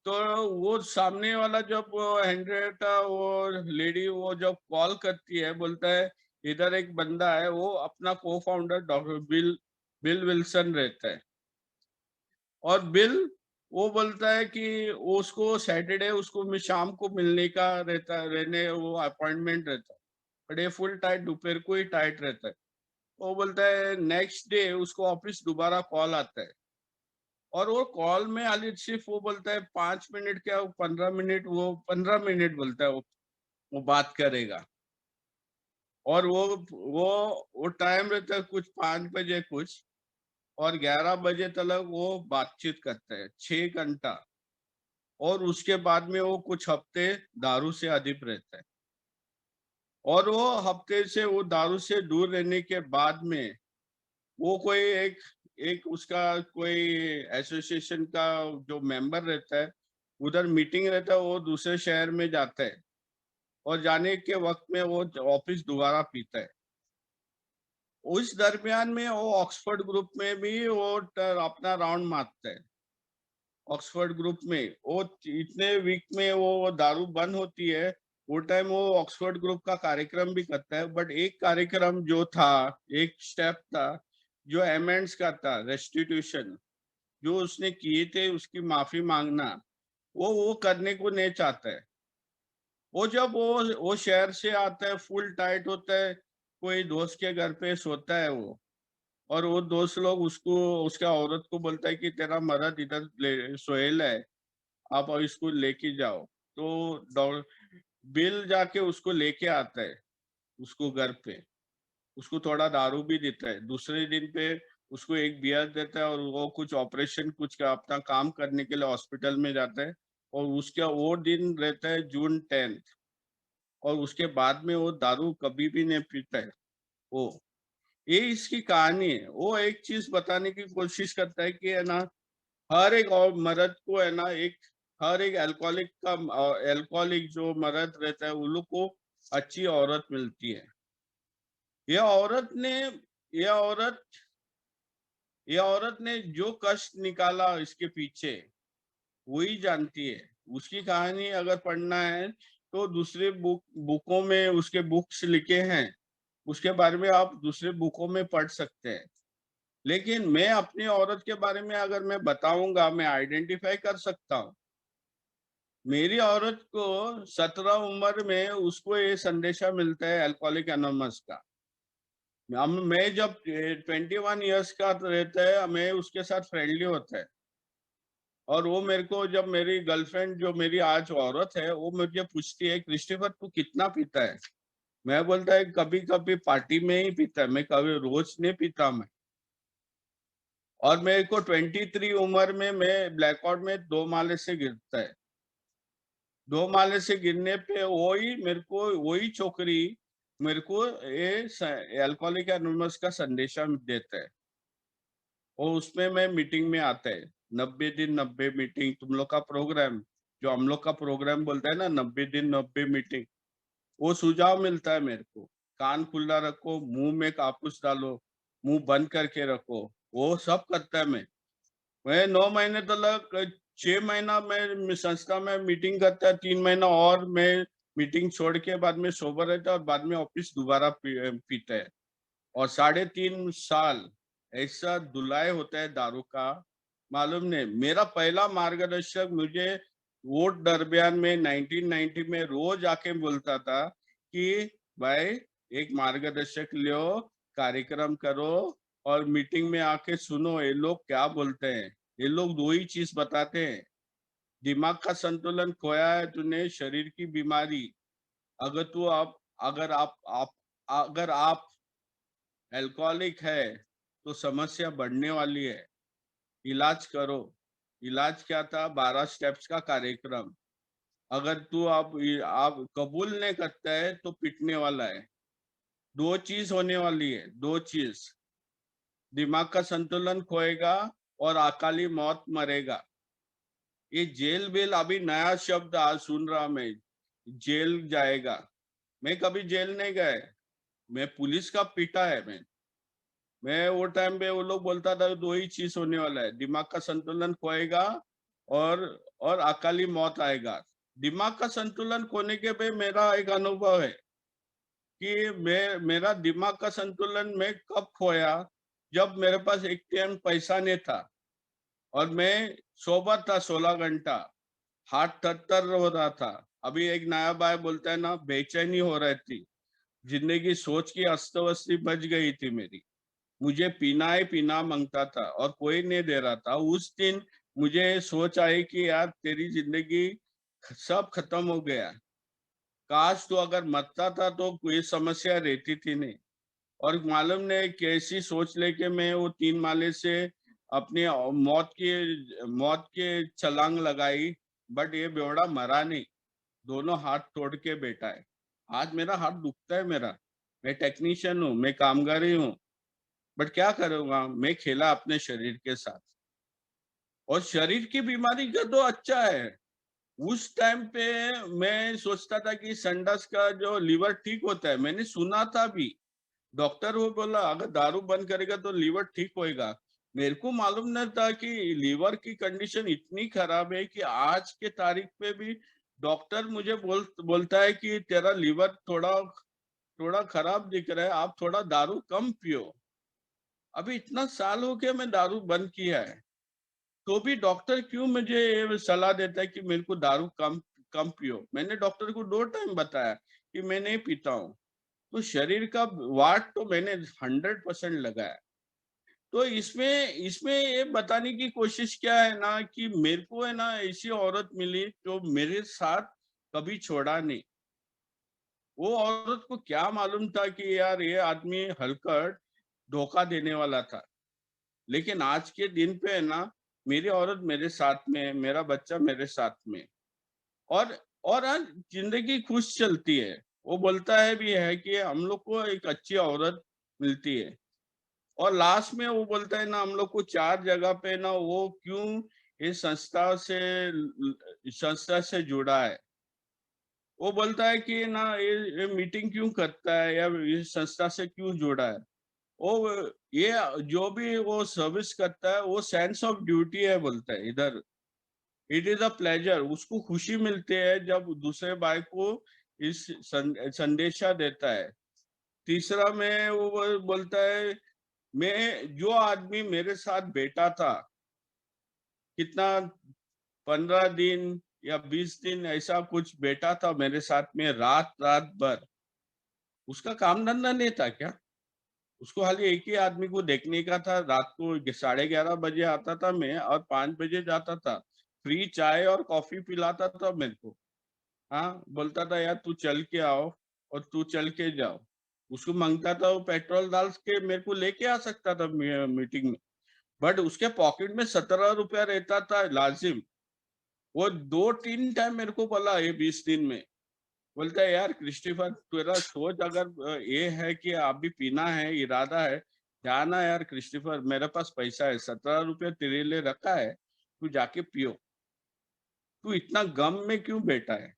तो वो सामने वाला जब हेनरिएटा वो लेडी वो जब कॉल करती है, बोलता है इधर एक बंदा है, वो अपना co-founder doctor Bill Bill Wilson रहता है। और बिल वो बोलता है कि उसको सैटरडे उसको मैं शाम को मिलने का रहने वो अपॉइंटमेंट रहता है। बट ये फुल टाइट दोपहर को ही टाइट रहता है। वो बोलता है नेक्स्ट डे उसको ऑफिस दोबारा कॉल आता है। और वो कॉल में खाली सिर्फ वो बोलता है 5 मिनट क्या, वो 15 मिनट, वो 15 मिनट बोलता है वो बात करेगा। और वो टाइम रहता है कुछ 5 बजे कुछ, और 11 बजे तक वो बातचीत करते हैं 6 घंटा। और उसके बाद में वो कुछ हफ्ते दारू से अदीप रहता है। और वो हफ्ते से वो दारू से दूर रहने के बाद में वो कोई एक एक उसका कोई एसोसिएशन का जो मेंबर रहता है, उधर मीटिंग रहता है, वो दूसरे शहर में जाता है। और जाने के वक्त में वो ऑफिस दोबारा पीता है। उस दरमियान में वो ऑक्सफोर्ड ग्रुप में भी वो अपना राउंड मारता है। ऑक्सफोर्ड ग्रुप में वो इतने वीक में वो दारू बंद होती है, वो टाइम वो ऑक्सफोर्ड ग्रुप का कार्यक्रम भी करता है। बट एक कार्यक्रम जो था, एक स्टेप था जो अमेंड्स का था, रेस्टिट्यूशन, जो उसने किए थे उसकी माफी मांगना। वो करने को नहीं चाहता है। वो जब वो शहर से आता है, फुल टाइट होता है, कोई दोस्त के घर पे सोता है वो, और वो दोस्त लोग उसको, उसका औरत को बोलता है कि तेरा मर्द इधर सोहेल है, आप इसको लेके जाओ। तो बिल जाके उसको लेके आता है उसको घर पे, उसको थोड़ा दारू भी देता है। दूसरे दिन पे उसको एक बियर देता है, और वो कुछ ऑपरेशन कुछ का अपना काम करने के लिए हॉस्पिटल में जाता है। और उसका वो दिन रहता है जून 10, और उसके बाद में वो दारू कभी भी नहीं पीता है वो। ये इसकी कहानी है। वो एक चीज बताने की कोशिश करता है कि है ना, हर एक और मर्द को है ना, हर एक अल्कोहलिक जो मर्द रहता है उन लोग को अच्छी औरत मिलती है। ये औरत ने ये औरत ये औरत ने जो कष्ट निकाला इसके पीछे, वही जानती है। उसकी कहानी अगर पढ़ना है तो दूसरे बुकों में उसके बुक्स लिखे हैं, उसके बारे में आप दूसरे बुकों में पढ़ सकते हैं। लेकिन मैं अपनी औरत के बारे में अगर मैं बताऊंगा, मैं आइडेंटिफाई कर सकता हूँ। मेरी औरत को 17 उम्र में उसको ये संदेशा मिलता है अल्कोहलिक एनोनमस का। मैं जब 21 ईयर्स का रहता है, मैं उसके साथ फ्रेंडली होता है। और वो मेरे को, जब मेरी गर्लफ्रेंड जो मेरी आज औरत है, वो मुझे पूछती है, क्रिस्टोफर तू कितना पीता है? मैं बोलता है कभी कभी पार्टी में ही पीता है, मैं कभी रोज नहीं पीता मैं। और मेरे को 23 उम्र में मैं ब्लैकआउट में 2 माले से गिरता है। 2 माले से गिरने पे वही छोकरी मेरे को ये अल्कोहलिक एनोनिमस का संदेशा देता है। और उसमें मैं मीटिंग में आता है, 90 दिन 90 मीटिंग, तुम लोग का प्रोग्राम, जो हम लोग का प्रोग्राम बोलता है ना, 90 दिन 90 मीटिंग। वो सुझाव मिलता है मेरे को, कान खुला रखो, मुंह में कापूस डालो, मुंह बंद करके रखो, वो सब करता है। मैं 9 महीने तक, 6 महीना मैं संस्था में मीटिंग करता है, 3 महीना और मैं मीटिंग छोड़ के बाद में सोबर रहता है, और बाद में ऑफिस दोबारा पीता है। और 3.5 साल ऐसा धुलाई होता है दारू का, मालूम नहीं। मेरा पहला मार्गदर्शक मुझे वोट दरमियान में 1990 में रोज आके बोलता था कि भाई एक मार्गदर्शक लो, कार्यक्रम करो, और मीटिंग में आके सुनो ये लोग क्या बोलते हैं। ये लोग दो ही चीज बताते हैं, दिमाग का संतुलन खोया है तूने, शरीर की बीमारी। अगर तू आप अगर आप अल्कोहलिक है तो समस्या बढ़ने वाली है, इलाज करो। इलाज क्या था? 12 स्टेप्स का कार्यक्रम। अगर तू आप कबूल नहीं करता है तो पिटने वाला है। दो चीज होने वाली है, दो चीज, दिमाग का संतुलन खोएगा और अकाली मौत मरेगा। ये जेल बेल अभी नया शब्द आज सुन रहा मैं, जेल जाएगा। मैं कभी जेल नहीं गए, मैं पुलिस का पीटा है। मैं वो टाइम पे वो लोग बोलता था दो ही चीज होने वाला है, दिमाग का संतुलन खोएगा और अकाली मौत आएगा। दिमाग का संतुलन खोने के पे मेरा एक अनुभव है कि मेरा दिमाग का संतुलन मैं कब खोया, जब मेरे पास एक टाइम पैसा नहीं था और मैं सोबर था 16 घंटा, हाथ थर हो रहा था। अभी एक नया भाई बोलता है ना, बेचैनी हो रही थी, जिंदगी सोच की अस्त व्यस्ती बच गई थी मेरी। मुझे पीना ही पीना मांगता था और कोई नहीं दे रहा था। उस दिन मुझे सोच आई कि यार तेरी जिंदगी सब खत्म हो गया, काश तो अगर मरता था तो कोई समस्या रहती थी नहीं। और मालूम नहीं कैसी सोच लेके मैं वो 3 माले से अपनी मौत के छलांग लगाई। बट ये बेवड़ा मरा नहीं, दोनों हाथ तोड़ के बैठा है। आज मेरा हाथ दुखता है मेरा, मैं टेक्नीशियन हूँ, मैं कामगारी हूँ, बट क्या करूंगा, मैं खेला अपने शरीर के साथ। और शरीर की बीमारी का तो अच्छा है। उस टाइम पे मैं सोचता था कि संडास का जो लीवर ठीक होता है, मैंने सुना था भी, डॉक्टर वो बोला अगर दारू बंद करेगा तो लीवर ठीक होएगा। मेरे को मालूम नहीं था कि लीवर की कंडीशन इतनी खराब है कि आज के तारीख पे भी डॉक्टर मुझे बोलता है कि तेरा लीवर थोड़ा थोड़ा खराब दिख रहा है, आप थोड़ा दारू कम पियो। अभी इतना साल हो गया मैं दारू बंद किया है। तो भी डॉक्टर क्यों मुझे ये सलाह देता है कि मेरे को दारू कम कम पियो। मैंने डॉक्टर को 2 टाइम बताया कि मैं नहीं पीता हूँ। तो शरीर का वाट तो मैंने 100% लगाया। तो इसमें इसमें ये बताने की कोशिश क्या है ना कि मेरे को है ना ऐसी औरत मिली जो मेरे साथ कभी छोड़ा नहीं। वो औरत को क्या मालूम था कि यार ये आदमी हलकट धोखा देने वाला था। लेकिन आज के दिन पे है ना, मेरी औरत मेरे साथ में है, मेरा बच्चा मेरे साथ में है। और और आज ज़िंदगी खुश चलती है। वो बोलता है भी है कि हम लोग को एक अच्छी औरत मिलती है। और लास्ट में वो बोलता है ना हम लोग को 4 जगह पे ना वो क्यों इस संस्था से जुड़ा है। वो बोलता है कि ना ये मीटिंग क्यों करता है या इस संस्था से क्यों जुड़ा है। वो ये जो भी वो सर्विस करता है वो सेंस ऑफ ड्यूटी है बोलता है इधर। इट इज़ अ प्लेज़र उसको खुशी मिलती है जब दूसरे भाई को इस संदेशा देता है। तीसरा में वो बोलता है मैं जो आदमी मेरे साथ बैठा था, कितना 15 दिन या 20 दिन ऐसा कुछ बैठा था मेरे साथ में रात-रात भर, उसका काम-धंधा नहीं था क्या? उसको खाली एक ही आदमी को देखने का था, रात को 11:30 बजे आता था मैं और 5 बजे जाता था। फ्री चाय और कॉफ़ी पिलाता था मेरे को। हाँ, बोलता था यार तू चल के आओ और तू चल के जाओ। उसको माँगता था वो पेट्रोल डाल के मेरे को लेके आ सकता था मीटिंग में। बट उसके पॉकेट में ₹17 रहता था लाज़िम। वो 2-3 टाइम मेरे को बोला ये 20 दिन में। बोलता है यार क्रिस्टोफर तेरा सोच अगर ये है कि अभी पीना है, इरादा है, जाना यार क्रिस्टोफर मेरे पास पैसा है, ₹17 तेरे लिए रखा है, तू जाके पियो। तू इतना गम में क्यों बैठा है?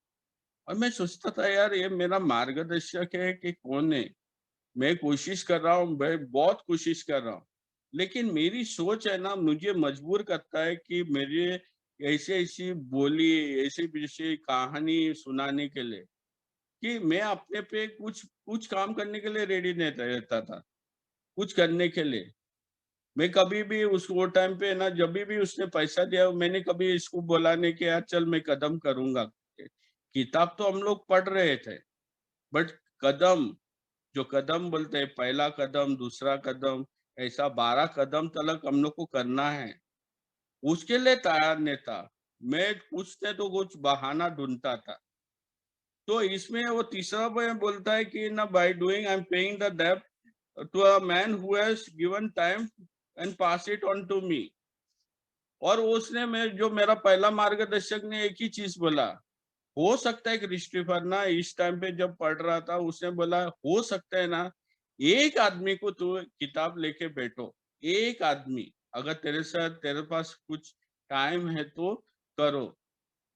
और मैं सोचता था यार ये मेरा मार्गदर्शक है कि कौन है? मैं कोशिश कर रहा हूँ, मैं बहुत कोशिश कर रहा हूँ। लेकिन मेरी सोच है ना मुझे मजबूर करता है कि मेरे ऐसी-ऐसी बोली, ऐसी-वैसी कहानी सुनाने के लिए कि मैं अपने पे कुछ कुछ काम करने के लिए रेडी नहीं रहता था, कुछ करने के लिए। मैं कभी भी उस वो टाइम पे ना जभी भी उसने पैसा दिया मैंने कभी इसको बोला नहीं कि यार चल मैं कदम करूँगा। किताब तो हम लोग पढ़ रहे थे, बट कदम जो कदम बोलते हैं पहला कदम, दूसरा कदम, ऐसा 12 कदम तलक हम लोग को करना है। उसके लिए तैयार नहीं था। मैं कुछ नहीं तो कुछ बहाना ढूँढता था। तो इसमें वो तीसरा बोलता है कि ना by doing I am paying the डेब्ट to a man who has given time and pass it on to me. और उसने मैं जो मेरा पहला मार्गदर्शक ने एक ही चीज़ बोला, हो सकता है क्रिस्टोफर ना इस टाइम पे जब पढ़ रहा था उसने बोला हो सकता है ना एक आदमी को तू किताब लेके बैठो, एक आदमी अगर तेरे साथ तेरे पास कुछ टाइम है तो करो।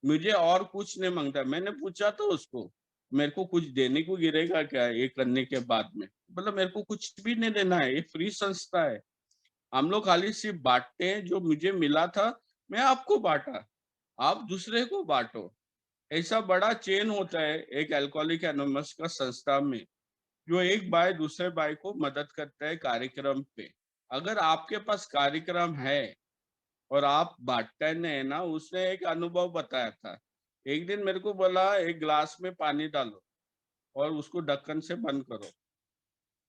मुझे और कुछ नहीं माँगता। मैंने पूछा था उसको, मेरे को कुछ देने को गिरेगा क्या ये करने के बाद में? बोला मेरे को कुछ भी नहीं देना है, ये फ्री संस्था है। हम लोग खाली सिर्फ बाँटते हैं, जो मुझे मिला था, मैं आपको बाँटा, आप दूसरे को बाँटो। ऐसा बड़ा चेन होता है एक अल्कोहलिक एनोनिमस का संस्था में, जो एक भाई दूसरे भाई को मदद करता है कार्यक्रम पे। अगर आपके पास कार्यक्रम है और आप बाँटने हैं ना, उसने एक अनुभव बताया था। एक दिन मेरे को बोला, "एक ग्लास में पानी डालो और उसको ढक्कन से बंद करो।"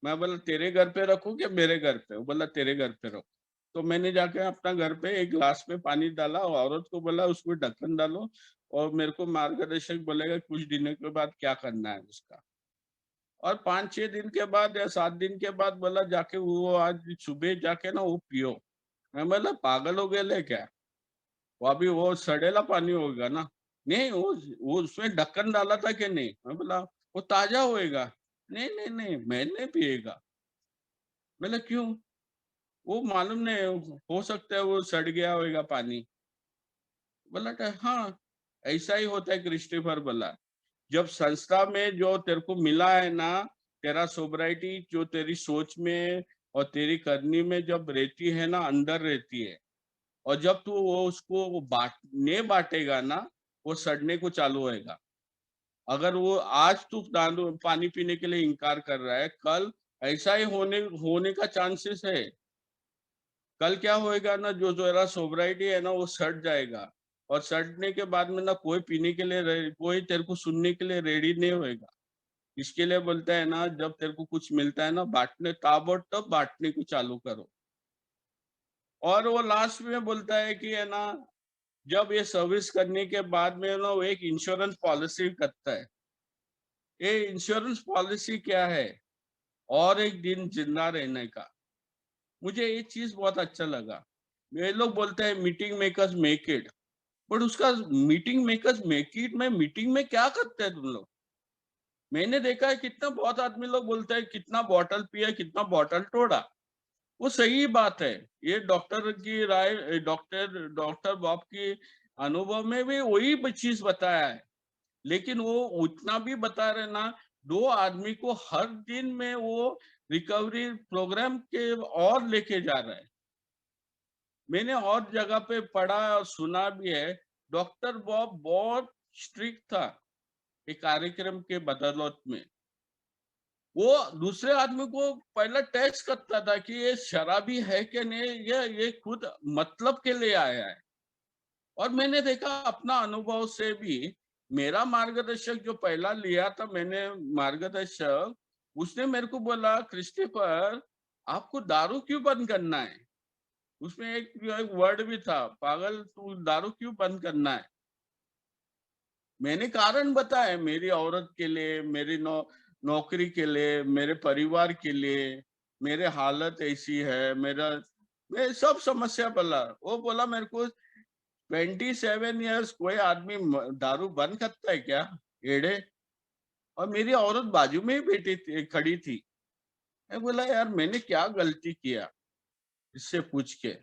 मैं बोला, "तेरे घर पे रखूँ कि मेरे घर पे?" वो बोला, "तेरे घर पे रखो।" तो मैंने जाके अपना घर पे एक ग्लास में पानी डाला और औरत को बोला, "उसमें ढक्कन डालो और मेरे को मार्गदर्शक बोलेगा कुछ दिनों के बाद क्या करना है उसका।" और 5-6 दिन के बाद या 7 दिन के बाद बोला, "जाके वो आज सुबह जाके ना वो पियो।" मैं बोला, "पागल हो गए क्या?" वो अभी वो सड़ेला पानी होगा ना। नहीं वो उसमें ढक्कन डाला था कि नहीं? मैं बोला वो ताज़ा होएगा। नहीं, नहीं, नहीं मैं नहीं पिएगा। बोला क्यों? वो मालूम नहीं हो सकता है वो सड़ गया होएगा पानी। बोला कि हाँ, ऐसा ही होता है क्रिस्टोफर बोला। जब संस्था में जो तेरे को मिला है ना, तेरा सोब्राइटी जो तेरी सोच में और तेरी करनी में जब रहती है ना, अंदर रहती है। और जब तू वो उसको वो बाँटेगा ना, वो सड़ने को चालू होएगा। अगर वो आज तू दारू पानी पीने के लिए इनकार कर रहा है, कल ऐसा ही होने होने का चांसेस है। कल क्या होएगा ना, जो जरा सोब्राइटी है ना वो सट जाएगा, और सटने के बाद में ना कोई पीने के लिए कोई तेरे को सुनने के लिए रेडी नहीं होएगा। इसके लिए बोलता है ना, जब तेरे को कुछ मिलता है ना, बांटने ताबड़तोड़ बांटने को चालू करो। और वो लास्ट में बोलता है कि है ना, जब ये सर्विस करने के बाद में ना वो एक इंश्योरेंस पॉलिसी करता है। ये इंश्योरेंस पॉलिसी क्या है? और एक दिन जिंदा रहने का। मुझे ये चीज बहुत अच्छा लगा। ये लोग बोलते हैं meeting makers make it, but उसका मीटिंग मेकर्स मेक इट में मीटिंग में क्या करते हैं तुम लोग? मैंने देखा है कितना बहुत आदमी लोग बोलते हैं कितना बॉटल पिया, कितना बॉटल तोड़ा। वो सही बात है। ये डॉक्टर की राय, डॉक्टर डॉक्टर बॉब की अनुभव में भी वही चीज बताया है। लेकिन वो उतना भी बता रहे ना, 2 आदमी को हर दिन में वो रिकवरी प्रोग्राम के और लेके जा रहा है। मैंने और जगह पे पढ़ा और सुना भी है, डॉक्टर बॉब बहुत स्ट्रिक्ट था ये कार्यक्रम के बदौलत में। वो दूसरे आदमी को पहले टेस्ट करता था कि ये शराबी है कि नहीं, ये खुद मतलब के लिए आया है। और मैंने देखा अपना अनुभव से भी, मेरा मार्गदर्शक जो पहला लिया था मैंने मार्गदर्शक, उसने मेरे को बोला, क्रिस्टोफर आपको दारू क्यों बंद करना है? उसमें एक वर्ड भी था, पागल तू दारू क्यों बंद करना है? मैंने कारण बताया, मेरी औरत के लिए, मेरी नौकरी के लिए, मेरे परिवार के लिए, मेरे हालत ऐसी है, मेरा मैं सब समस्या बोला। वो बोला मेरे को, 27 ईयर्स कोई आदमी दारू बंद करता है क्या? एड़े। और मेरी औरत बाजू में ही बैठी थी, खड़ी थी। मैं बोला यार मैंने क्या गलती किया, इससे पूछ के।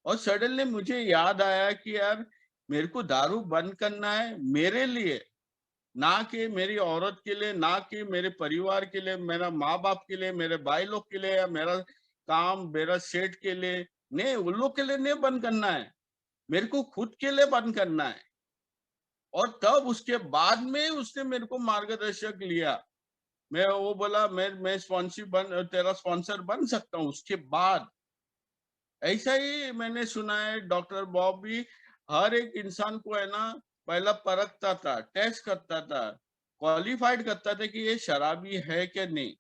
और सडनली मुझे याद आया कि यार मेरे को दारू बंद करना है मेरे लिए, ना कि मेरी औरत के लिए, ना कि मेरे परिवार के लिए, मेरा माँ बाप के लिए, मेरे भाई लोग के लिए, या मेरा काम, मेरा सेठ के लिए। नहीं, उन लोग के लिए नहीं बंद करना है, मेरे को खुद के लिए बंद करना है। और तब उसके बाद में उसने मेरे को मार्गदर्शक लिया। मैं वो बोला, मैं स्पॉन्सर बन तेरा स्पॉन्सर बन सकता हूँ उसके बाद। ऐसा ही मैंने सुना है, डॉक्टर बॉब भी हर एक इंसान को है ना पहला परखता था, टेस्ट करता था, क्वालिफाइड करता था कि ये शराबी है कि नहीं।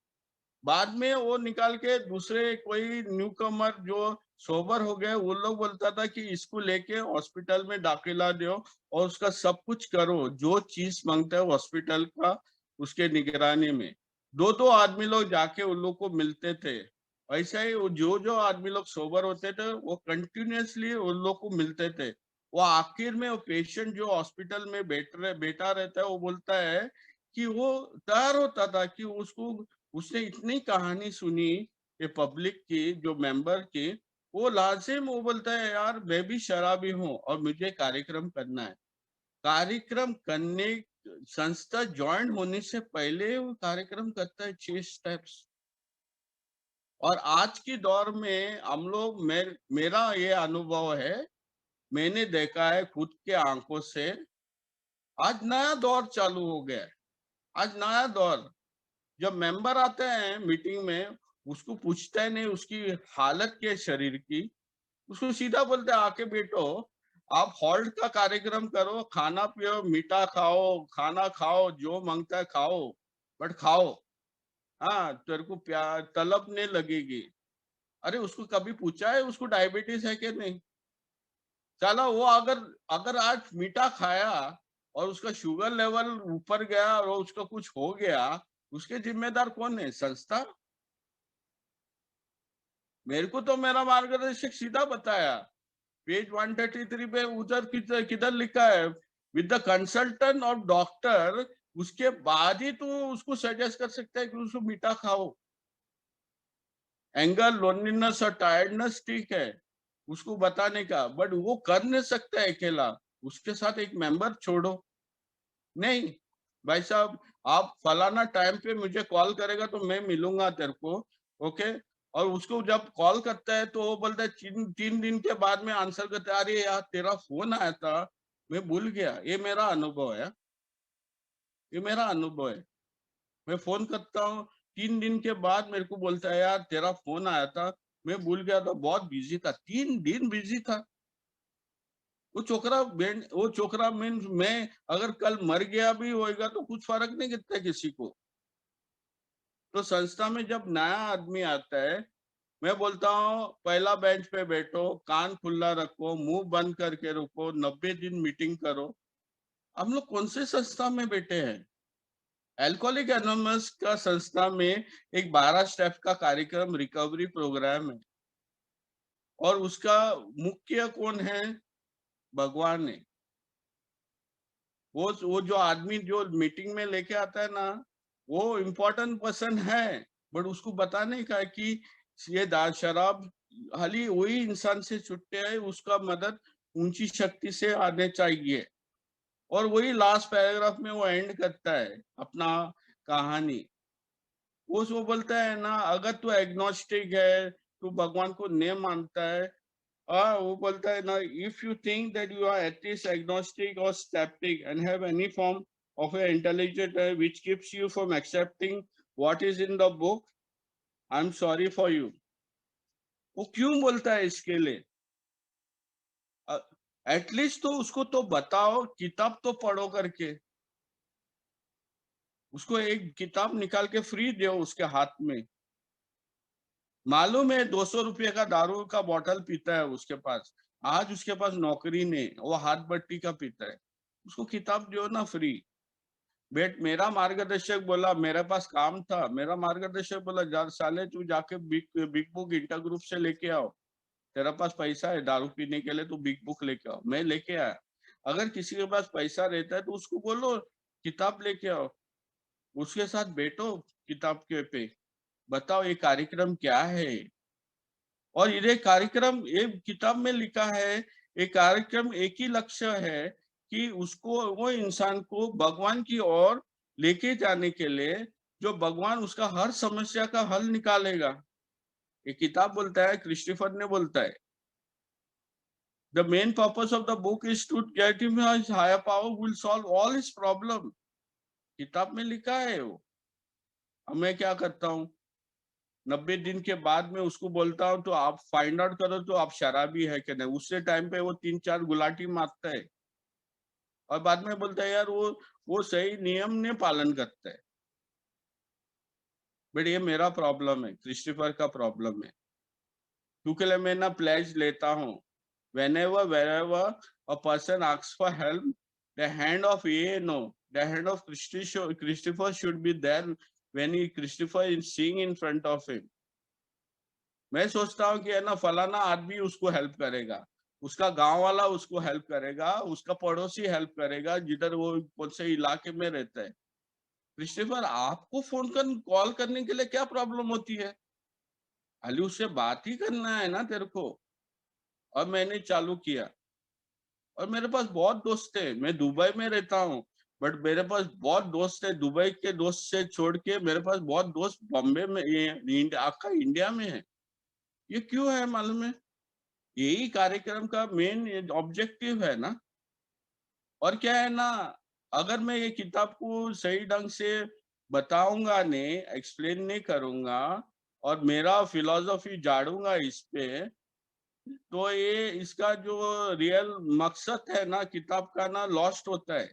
बाद में वो निकाल के दूसरे कोई न्यू कमर जो सोबर हो गए, वो लोग बोलता था कि इसको लेके हॉस्पिटल में दाखिला दो और उसका सब कुछ करो, जो चीज मांगता है हॉस्पिटल का, उसके निगरानी में। 2-2 आदमी लोग जाके उन लोग को मिलते थे। ऐसा ही वो जो आदमी लोग सोबर होते थे वो कंटिन्यूअसली उन लोग को मिलते थे। वो आखिर में वो पेशेंट जो हॉस्पिटल में बैठा रहता है, वो बोलता है कि वो तैयार होता था कि उसको, उसने इतनी कहानी सुनी ये पब्लिक की, जो मेंबर की, वो लाजिम वो बोलता है यार मैं भी शराबी हूँ और मुझे कार्यक्रम करना है। कार्यक्रम करने, संस्था ज्वाइन होने से पहले वो कार्यक्रम करता है 6 स्टेप्स। और आज की दौर में हम लोग, मेरा ये अनुभव है, मैंने देखा है खुद के आंखों से, आज नया दौर चालू हो गया है। आज नया दौर, जब मेंबर आते हैं मीटिंग में, उसको पूछता है नहीं उसकी हालत के शरीर की, उसको सीधा बोलते हैं आके बैठो, आप हॉल्ट का कार्यक्रम करो, खाना पियो, मीठा खाओ, खाना खाओ, जो मांगता है खाओ, बट खाओ। हाँ, तेरे को प्यार तलब नहीं लगेगी। अरे उसको कभी पूछा है उसको डायबिटीज है कि नहीं? चलो वो अगर अगर आज मीठा खाया और उसका शुगर लेवल ऊपर गया और उसका कुछ हो गया, उसके जिम्मेदार कौन है? संस्था। मेरे को तो मेरा मार्गदर्शक सीधा बताया, पेज 133 पे उधर किधर किधर लिखा है, with the consultant of doctor, उसके बाद ही तू उसको सजेस्ट कर सकता है कि उसको मीठा खाओ। एंगर, लोनलीनेस और टायर्डनेस ठीक है उसको बताने का, बट वो कर नहीं सकता है अकेला, उसके साथ एक मेंबर छोड़ो। नहीं भाई साहब, आप फलाना टाइम पे मुझे कॉल करेगा तो मैं मिलूंगा तेरे को, ओके। और उसको जब कॉल करता है तो वो बोलता है 3 दिन के बाद में आंसर करता है, अरे यार तेरा फोन आया था, मैं भूल गया। ये मेरा अनुभव है, ये मेरा अनुभव है। मैं फोन करता हूँ, 3 दिन के बाद मेरे को बोलता है यार तेरा फोन आया था, मैं भूल गया था, बहुत बिजी था, 3 दिन बिजी था। वो छोकरा मीन्स मैं अगर कल मर गया भी होएगा तो कुछ फर्क नहीं गिरता किसी को। तो संस्था में जब नया आदमी आता है, मैं बोलता हूँ पहला बेंच पे बैठो, कान खुला रखो, मुंह बंद करके रखो, 90 दिन मीटिंग करो। हम लोग कौन से संस्था में बैठे हैं? अल्कोहलिक एनोनिमस का संस्था में एक 12 स्टेप का कार्यक्रम रिकवरी प्रोग्राम है, और उसका मुख्य कौन है? भगवान है। वो जो आदमी जो मीटिंग में लेके आता है ना, वो इम्पोर्टेंट पर्सन है, बट उसको बताने का है कि ये शराब खाली वही इंसान से छुट्टे है, उसका मदद ऊंची शक्ति से आने चाहिए। और वही लास्ट पैराग्राफ में वो एंड करता है अपना कहानी। वो बोलता है ना, अगर तू एग्नोस्टिक है, तू भगवान को नहीं मानता है, वो बोलता है ना, if you think that you are atheist, agnostic or skeptic and have any form of an intelligence which keeps you from accepting what is in the book, I'm sorry for you. वो क्यों बोलता है इसके लिए? एटलीस्ट तो उसको तो बताओ, किताब तो पढ़ो करके। उसको एक किताब निकाल के फ्री दो उसके हाथ में। मालूम है 200 रुपये का दारू का बोतल पीता है उसके पास, आज उसके पास नौकरी नहीं, वो हाथ बट्टी का पीता है। उसको किताब दो ना फ्री। मेरा मार्गदर्शक बोला, मेरे पास काम था, मेरा मार्गदर्शक बोला, जा साले तू जाके big big book inter group से लेके आओ, तेरा पास पैसा है दारू पीने के लिए, तू बिग बुक लेके आओ। मैं लेके आया। अगर किसी के पास पैसा रहता है तो उसको बोलो किताब लेके आओ, उसके साथ बैठो, किताब के पे बताओ ये कार्यक्रम क्या है। और ये कार्यक्रम एक किताब में लिखा है, ये कार्यक्रम एक ही लक्ष्य है कि उसको, वो इंसान को भगवान की ओर लेके जाने के लिए, जो भगवान उसका हर समस्या का हल निकालेगा। ये किताब बोलता है, क्रिस्टोफर ने बोलता है, the main purpose of the book is to get him higher power will solve all his problem. किताब में लिखा है वो। अब मैं क्या करता हूँ, 90 दिन के बाद में उसको बोलता हूँ तो आप फाइंड आउट करो तो आप शराबी है कि नहीं। उससे टाइम पे वो 3-4 गुलाटी मारता है, और बाद में बोलता है यार वो सही नियम ने पालन करता है। बट ये मेरा प्रॉब्लम है, क्रिस्टोफर का प्रॉब्लम है, क्योंकि मैं ना प्लेज लेता हूँ। whenever wherever a person asks for help, the hand of the hand of Christopher should be there when Christopher is seeing in front of him. मैं सोचता हूँ कि है ना, फलाना आदमी उसको हेल्प करेगा, उसका गांव वाला उसको हेल्प करेगा, उसका पड़ोसी हेल्प करेगा, जिधर वो कौन से इलाके में रहता है। क्रिस्टोफर, आपको फोन कर कॉल करने के लिए क्या प्रॉब्लम होती है? खाली उससे बात ही करना है ना तेरे को। और मैंने चालू किया, और मेरे पास बहुत दोस्त है, मैं दुबई में रहता हूँ, बट मेरे पास बहुत दोस्त है। दुबई के दोस्त से छोड़ के मेरे पास बहुत दोस्त बॉम्बे में, ये आपका इंडिया में है। ये क्यों है मालूम है? यही कार्यक्रम का मेन ऑब्जेक्टिव है ना। और क्या है ना, अगर मैं ये किताब को सही ढंग से बताऊंगा नहीं, एक्सप्लेन नहीं करूंगा, और मेरा फिलॉसफी झाड़ूंगा इस पे, तो ये इसका जो रियल मकसद है ना किताब का ना, लॉस्ट होता है,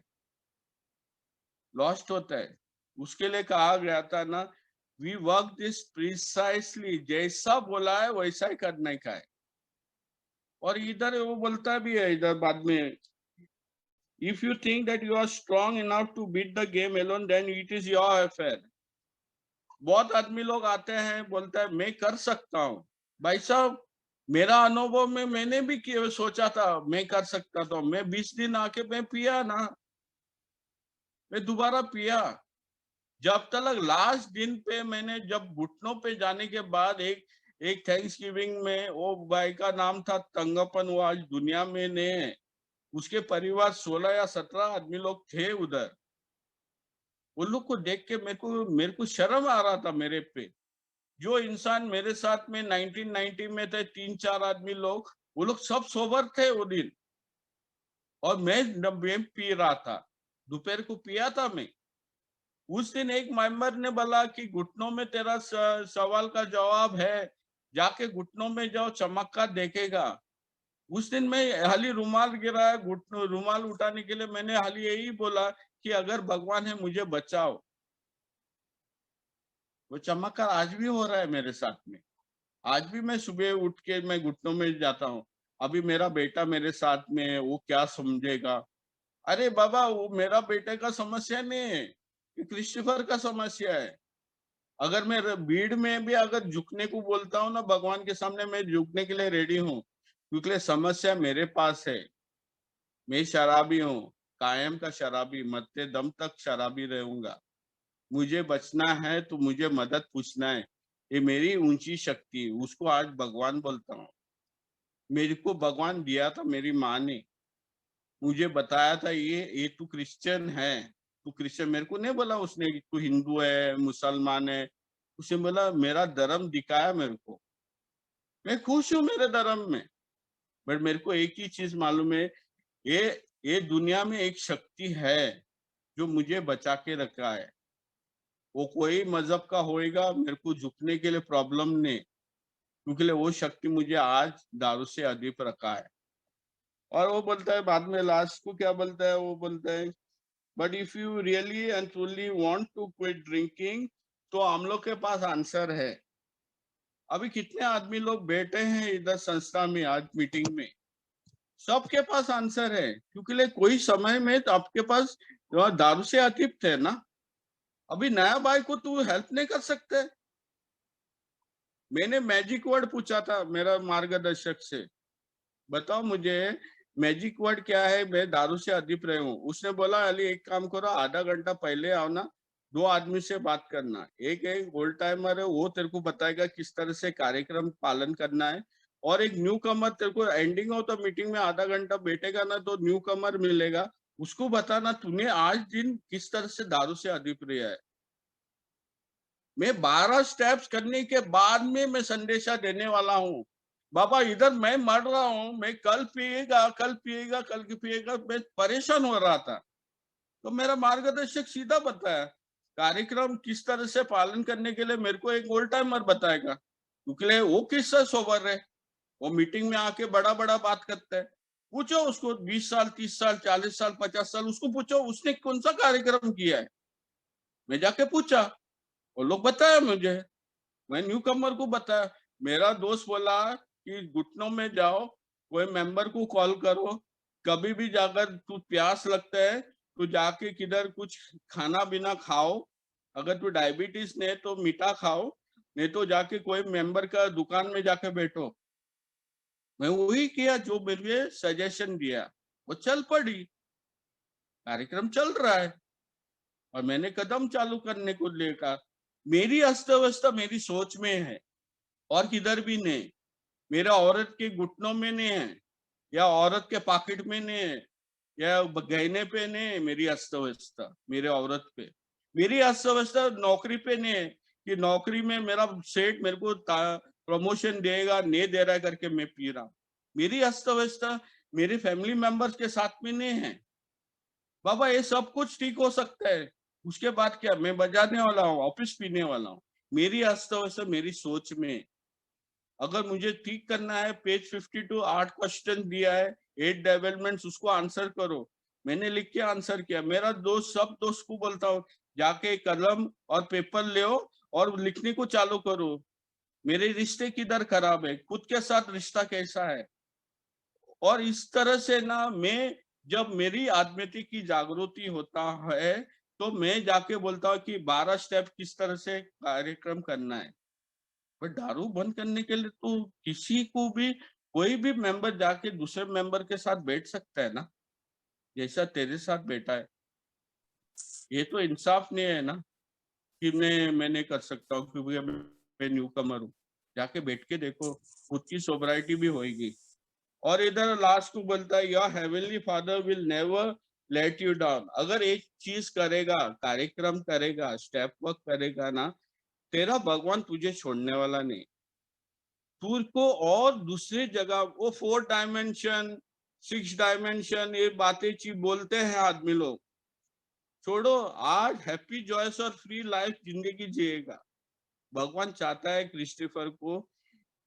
लॉस्ट होता है। उसके लिए कहा गया था ना, वी वर्क दिस प्रिसाइसली, जैसा बोला है वैसा ही करने का है। और इधर वो बोलता भी है इधर बाद में, if you think that you are strong enough to beat the game alone, then it is your affair. बहुत आदमी लोग आते हैं, बोलता है मैं कर सकता हूँ। भाई साहब, मेरा अनुभव में मैंने भी सोचा था मैं कर सकता था, मैं 20 दिन आके मैं पिया ना, मैं दोबारा पिया। जब तक लास्ट दिन पे मैंने, जब घुटनों पे जाने के बाद, एक एक थैंक्स गिविंग में, वो भाई का नाम था तंगपन, वो आज दुनिया में नहीं है। उसके परिवार 16 या 17 आदमी लोग थे उधर। उन लोग को देख के मेरे को शर्म आ रहा था मेरे पे। जो इंसान मेरे साथ में 1990 में थे, 3-4 आदमी लोग, वो लोग सब सोबर थे वो दिन, और मैं पी रहा था। दोपहर को पिया था मैं। उस दिन एक मेंबर ने बोला कि घुटनों में तेरा सवाल का जवाब है, जाके घुटनों में जाओ, चमत्कार देखेगा। उस दिन मैं हाली रुमाल गिराया, घुटनों रुमाल उठाने के लिए मैंने हाली यही बोला कि अगर भगवान है मुझे बचाओ। वो चमत्कार आज भी हो रहा है मेरे साथ में। आज भी मैं सुबह उठ के मैं घुटनों में जाता हूँ। अभी मेरा बेटा मेरे साथ में है, वो क्या समझेगा? अरे बाबा, वो मेरा बेटे का समस्या नहीं है, ये क्रिस्टोफर का समस्या है। अगर मैं भीड़ में भी अगर झुकने को बोलता हूँ ना भगवान के सामने, मैं झुकने के लिए रेडी हूँ, क्योंकि समस्या मेरे पास है। मैं शराबी हूँ, कायम का शराबी, मरते दम तक शराबी रहूंगा। मुझे बचना है तो मुझे मदद पूछना है। ये मेरी ऊंची शक्ति, उसको आज भगवान बोलता हूँ। मेरे को भगवान दिया था मेरी माँ ने, मुझे बताया था ये तू क्रिश्चियन है, तू क्रिश्चियन। मेरे को नहीं बोला उसने कि तू हिंदू है, मुसलमान है। उसने बोला मेरा धर्म दिखाया मेरे को, मैं खुश हूँ मेरे धर्म में। बट मेरे को एक ही चीज मालूम है, ये ये दुनिया में एक शक्ति है जो मुझे बचा के रखा है। वो कोई मजहब का होएगा, मेरे को झुकने के लिए प्रॉब्लम नहीं, क्योंकि वो शक्ति मुझे आज दारू से अधिक रखा है। और वो बोलता है बाद में, लास्ट को क्या बोलता है, वो बोलता है but if you really and truly want to quit drinking, तो हम लोग के पास आंसर है। अभी कितने आदमी लोग बैठे हैं इधर संस्था में, आज मीटिंग में, सबके पास आंसर है, क्योंकि कोई समय में तो आपके पास दारू से अतीब थे ना। अभी नया भाई को तू हेल्प नहीं कर सकते। मैंने मैजिक वर्ड पूछा था मेरा मार्गदर्शक से, बताओ मुझे मैजिक वर्ड क्या है, मैं दारू से अधिक रहे हूँ। उसने बोला अली एक काम करो, आधा घंटा पहले आओ ना, दो आदमी से बात करना, एक एक ओल्ड टाइमर है, वो तेरे को बताएगा किस तरह से कार्यक्रम पालन करना है, और एक न्यू कमर, तेरे को एंडिंग हो तो मीटिंग में आधा घंटा बैठेगा ना, तो न्यू कमर मिलेगा, उसको बताना तूने आज दिन किस तरह से दारू से अधिक रहा है। मैं 12 स्टेप्स करने के बाद में मैं संदेशा देने वाला हूँ। बाबा इधर मैं मर रहा हूँ, मैं कल पिएगा, कल पिएगा, कल की पिएगा, मैं परेशान हो रहा था। तो मेरा मार्गदर्शक सीधा बताया, कार्यक्रम किस तरह से पालन करने के लिए मेरे को एक ओल्ड टाइमर बताएगा, क्योंकि वो किससे सोबर है, वो मीटिंग में आके बड़ा बड़ा बात करता है। पूछो उसको, 20 साल, 30 साल, 40 साल, 50 साल, उसको पूछो उसने कौन सा कार्यक्रम किया है। मैं जाके पूछा, वो लोग बताया मुझे, मैं न्यू कमर को बताया। मेरा दोस्त बोला कि घुटनों में जाओ, कोई मेंबर को कॉल करो, कभी भी जाकर तू प्यास लगता है तो जाके किधर कुछ खाना बिना खाओ, अगर तू डायबिटीज ने तो मीठा खाओ, नहीं तो जाके कोई मेंबर का दुकान में जाके बैठो। मैं वही किया जो मेरे सजेशन दिया, वो चल पड़ी, कार्यक्रम चल रहा है, और मैंने कदम चालू करने को लेकर। मेरी अस्तव्यवस्था मेरी सोच में है और किधर भी नहीं। मेरा औरत के घुटनों में नहीं है, या औरत के पॉकेट में नहीं है, या गहने पे नहीं है। मेरी अस्तव्यवस्था मेरे औरत पे, मेरी अस्तव्यवस्था नौकरी पे नहीं है कि नौकरी में मेरा सेठ मेरे को प्रमोशन देगा, नहीं दे रहा है करके मैं पी रहा हूँ। मेरी अस्तव्यवस्था मेरे फैमिली मेंबर्स के साथ में नहीं है। बाबा ये सब कुछ ठीक हो सकता है, उसके बाद क्या, मैं बजाने वाला हूँ, ऑफिस पीने वाला हूँ। मेरी अस्तव्यवस्था मेरी सोच में है। अगर मुझे ठीक करना है, पेज 52 8 क्वेश्चन दिया है, 8 डेवलपमेंट्स, उसको आंसर करो। मैंने लिख के आंसर किया। मेरा दोस्त, सब दोस्त को बोलता हूँ जाके कलम और पेपर ले और लिखने को चालू करो। मेरे रिश्ते किधर खराब है, खुद के साथ रिश्ता कैसा है। और इस तरह से ना, मैं जब मेरी आत्महत्या की जागृति होता है, तो मैं जाके बोलता हूँ कि 12 स्टेप किस तरह से कार्यक्रम करना है। पर दारू बंद करने के लिए तो किसी को भी, कोई भी मेंबर जाके दूसरे मेंबर के साथ बैठ सकता है ना, जैसा तेरे साथ बैठा है। ये तो इंसाफ नहीं है ना कि मैं नहीं कर सकता हूँ क्योंकि मैं न्यू कमर हूँ। जाके बैठ के देखो, खुद की सोबराइटी भी होगी। और इधर लास्ट को बोलता है, your heavenly father will never let you down. अगर एक चीज करेगा, कार्यक्रम करेगा, स्टेप वर्क करेगा ना, तेरा भगवान तुझे छोड़ने वाला नहीं। टूर को और दूसरी जगह वो 4 डायमेंशन, 6 डायमेंशन, ये बातें ची बोलते हैं आदमी लोग। छोड़ो, आज हैप्पी जॉयस और फ्री लाइफ जिंदगी जिएगा। भगवान चाहता है क्रिस्टोफर को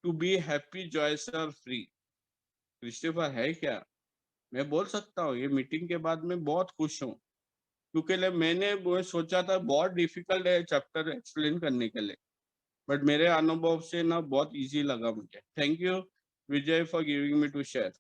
टू बी हैप्पी, जॉयस और फ्री। क्रिस्टोफर है क्या? मैं बोल सकता हूँ ये मीटिंग के बाद मैं बहुत खुश हूँ, क्योंकि मैंने वो सोचा था बहुत डिफिकल्ट है चैप्टर एक्सप्लेन करने के लिए, बट मेरे अनुभव से ना बहुत इजी लगा मुझे। Thank you Vijay for giving me to share.